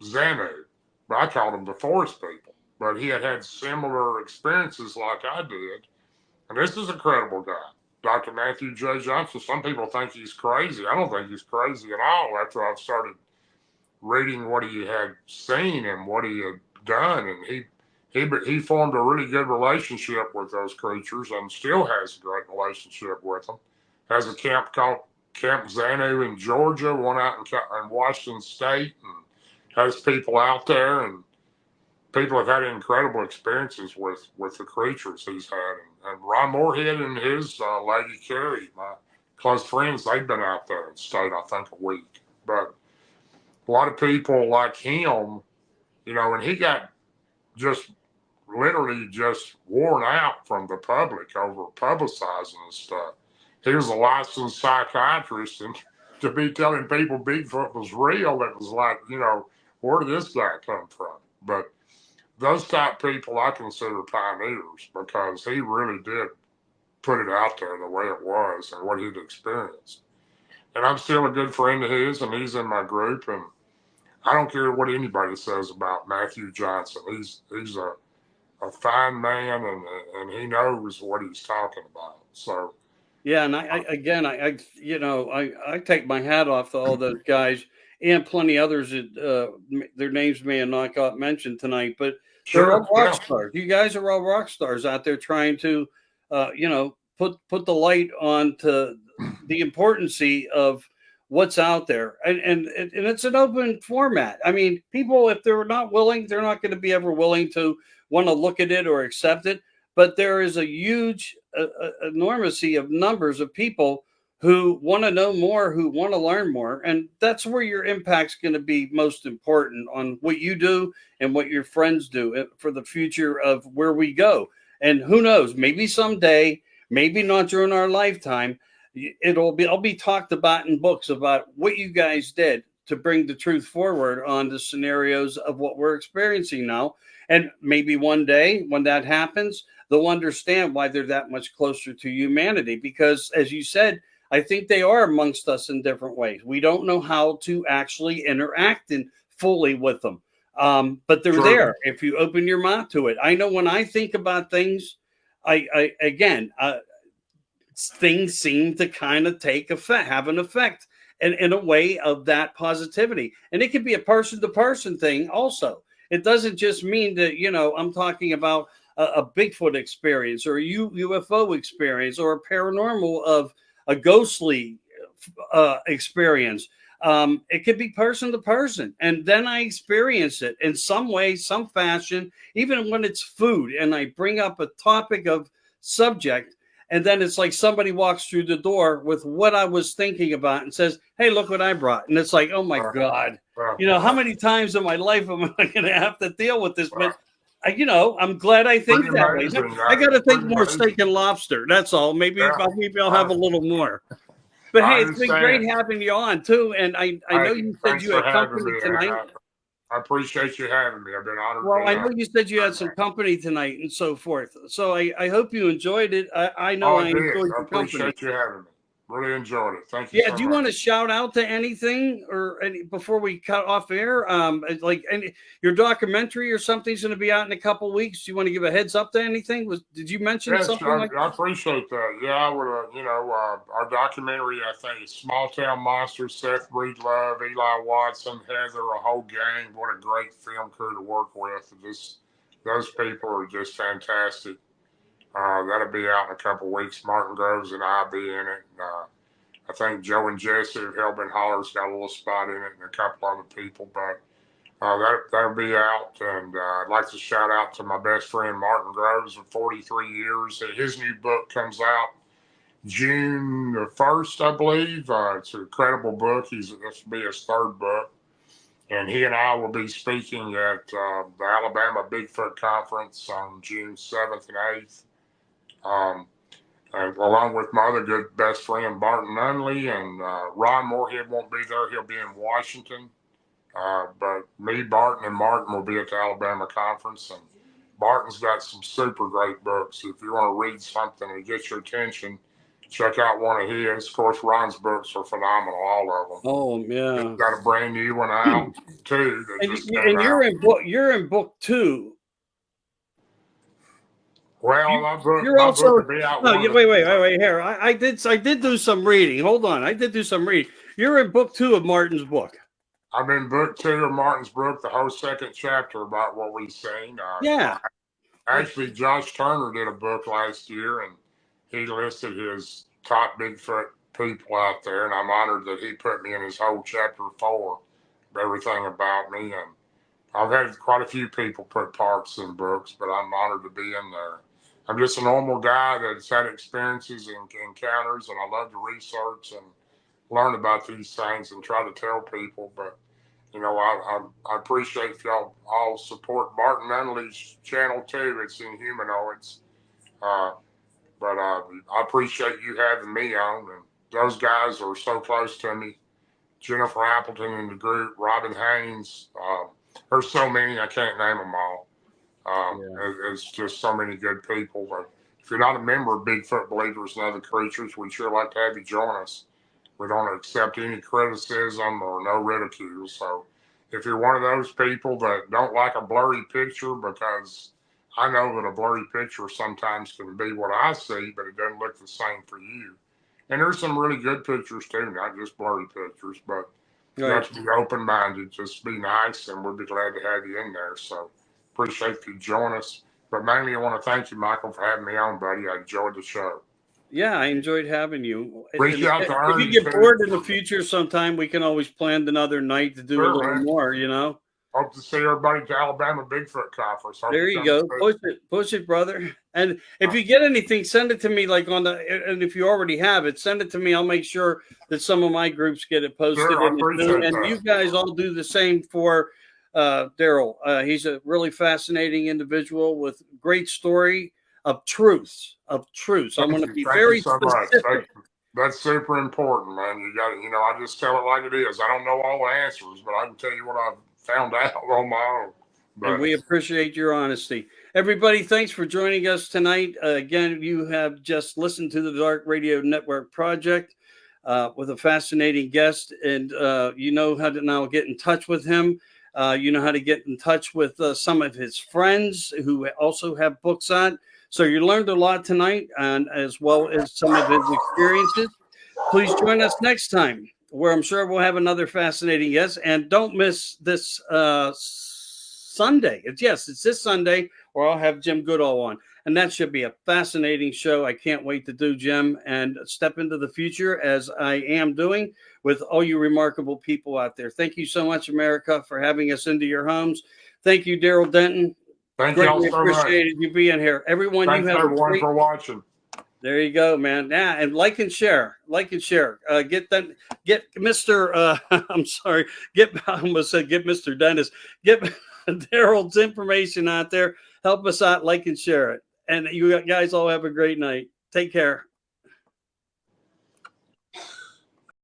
Xanu. But I called them the forest people. But he had similar experiences like I did. And this is a credible guy. Dr. Matthew J. Johnson. Some people think he's crazy. I don't think he's crazy at all after I've started reading what he had seen and what he had done. And he formed a really good relationship with those creatures and still has a great relationship with them. Has a camp called Camp Xanu in Georgia, one out in Washington State, and has people out there, and people have had incredible experiences with the creatures he's had. And Ron Moorhead and his lady Carrie, my close friends, they've been out there and stayed, I think, a week. But a lot of people like him, you know, and he got just literally just worn out from the public over publicizing and stuff. He was a licensed psychiatrist, and to be telling people Bigfoot was real, it was like, you know, where did this guy come from? But those type people I consider pioneers because he really did put it out there the way it was and what he'd experienced. And I'm still a good friend of his, and he's in my group, and I don't care what anybody says about Matthew Johnson. He's a fine man, and he knows what he's talking about. So Yeah, and I you know, I take my hat off to all those guys and plenty others that their names may have not got mentioned tonight, but they're sure, all rock yeah, stars. You guys are all rock stars out there trying to, you know, put the light on to the importance of what's out there, and it's an open format. I mean, people, if they're not willing, they're not going to be ever willing to want to look at it or accept it. But there is a huge enormity of numbers of people who want to know more, who want to learn more. And that's where your impact's going to be most important on what you do and what your friends do for the future of where we go. And who knows, maybe someday, maybe not during our lifetime, I'll be talked about in books about what you guys did to bring the truth forward on the scenarios of what we're experiencing now. And maybe one day when that happens, they'll understand why they're that much closer to humanity. Because, as you said, I think they are amongst us in different ways. We don't know how to actually interact fully with them, but they're true, there if you open your mouth to it. I know when I think about things, things seem to kind of have an effect, and in a way of that positivity. And it could be a person to person thing also. It doesn't just mean that, you know, I'm talking about a Bigfoot experience or a UFO experience or a paranormal of a ghostly experience. It could be person to person. And then I experience it in some way, some fashion, even when it's food. And I bring up a topic of subject. And then it's like somebody walks through the door with what I was thinking about and says, "Hey, look what I brought." And it's like, oh my God, you know, how many times in my life am I going to have to deal with this? But you know, I'm glad I think that way. I got to think more steak and lobster. That's all. Maybe I'll have a little more. But hey, it's been great having you on too. And I know you said you had company tonight. I appreciate you having me. I've been honored. Well, I know you said you had some company tonight and so forth. So I hope you enjoyed it. I know I enjoyed your company. I appreciate you having me. Really enjoyed it. Thank you. Yeah, do you want to shout out to anything or before we cut off air? Like your documentary or something's going to be out in a couple of weeks. Do you want to give a heads up to anything? Did you mention something? I appreciate that. Yeah, I would. You know, our documentary, I think, is Small Town Monsters. Seth Breedlove, Eli Watson, Heather, a whole gang. What a great film crew to work with. Those people are just fantastic. That'll be out in a couple of weeks. Martin Groves and I'll be in it. I think Joe and Jesse of Hellbent Holler's got a little spot in it, and a couple other people. But that'll be out. And I'd like to shout out to my best friend Martin Groves of 43 years. His new book comes out June the 1st, I believe. It's an incredible book. This will be his third book. And he and I will be speaking at the Alabama Bigfoot Conference on June 7th and 8th. And along with my other good best friend, Barton Nunley, and Ron Moorhead won't be there. He'll be in Washington. But me, Barton, and Martin will be at the Alabama Conference. And Barton's got some super great books. If you want to read something and get your attention, check out one of his. Of course, Ron's books are phenomenal, all of them. Oh, yeah. He's got a brand new one out, too. And you're in book 2. Well, you're also wait here. I did do some reading. Hold on, I did do some reading. You're in book 2 of Martin's book. I'm in book 2 of Martin's book, the whole second chapter about what we've seen. Yeah. Actually, Josh Turner did a book last year, and he listed his top Bigfoot people out there, and I'm honored that he put me in his whole chapter 4 of everything about me. And I've had quite a few people put parts in books, but I'm honored to be in there. I'm just a normal guy that's had experiences and encounters, and I love to research and learn about these things and try to tell people. But you know, I appreciate if y'all all support Martin Nunley's channel too. It's Inhumanoids. I appreciate you having me on. And those guys are so close to me. Jennifer Appleton in the group, Robin Haynes. There's so many, I can't name them all. It's just so many good people. But if you're not a member of Bigfoot Believers and Other Creatures, we'd sure like to have you join us. We don't accept any criticism or no ridicule. So if you're one of those people that don't like a blurry picture, because I know that a blurry picture sometimes can be what I see, but it doesn't look the same for you. And there's some really good pictures too, not just blurry pictures, but you have to be open-minded, just be nice, and we'll be glad to have you in there. So appreciate if you join us. But mainly I want to thank you, Michael, for having me on, buddy. I enjoyed the show. Yeah, I enjoyed having you. Reach out to Ernie. If you get bored in the future sometime, we can always plan another night to do a little more, you know. Hope to see everybody at the Alabama Bigfoot Conference. There you go. Push it, brother. And if you get anything, send it to me and if you already have it, send it to me. I'll make sure that some of my groups get it posted. Sure, I appreciate that. And you guys all do the same for Darrel. He's a really fascinating individual with great story of truth. I'm going to be very specific. That's super important, man. You got to, I just tell it like it is. I don't know all the answers, but I can tell you what I've found out on my own. And we appreciate your honesty. Everybody, thanks for joining us tonight. Again, you have just listened to the Dark Radio Network Project with a fascinating guest, and you know how to now get in touch with him. You know how to get in touch with some of his friends who also have books on. So you learned a lot tonight, and as well as some of his experiences. Please join us next time, where I'm sure we'll have another fascinating guest. And don't miss this Sunday. It's this Sunday, where I'll have Jim Goodall on. And that should be a fascinating show. I can't wait to do, Jim, and step into the future as I am doing with all you remarkable people out there. Thank you so much, America, for having us into your homes. Thank you, Darrel Denton. Thank you all so much. Appreciated you being here. Everyone, thanks everyone for watching. There you go, man. Yeah, and like and share. Get Mr. I'm sorry. I almost said get Mr. Dennis. Get Darrel's information out there. Help us out. Like and share it. And you guys all have a great night. Take care.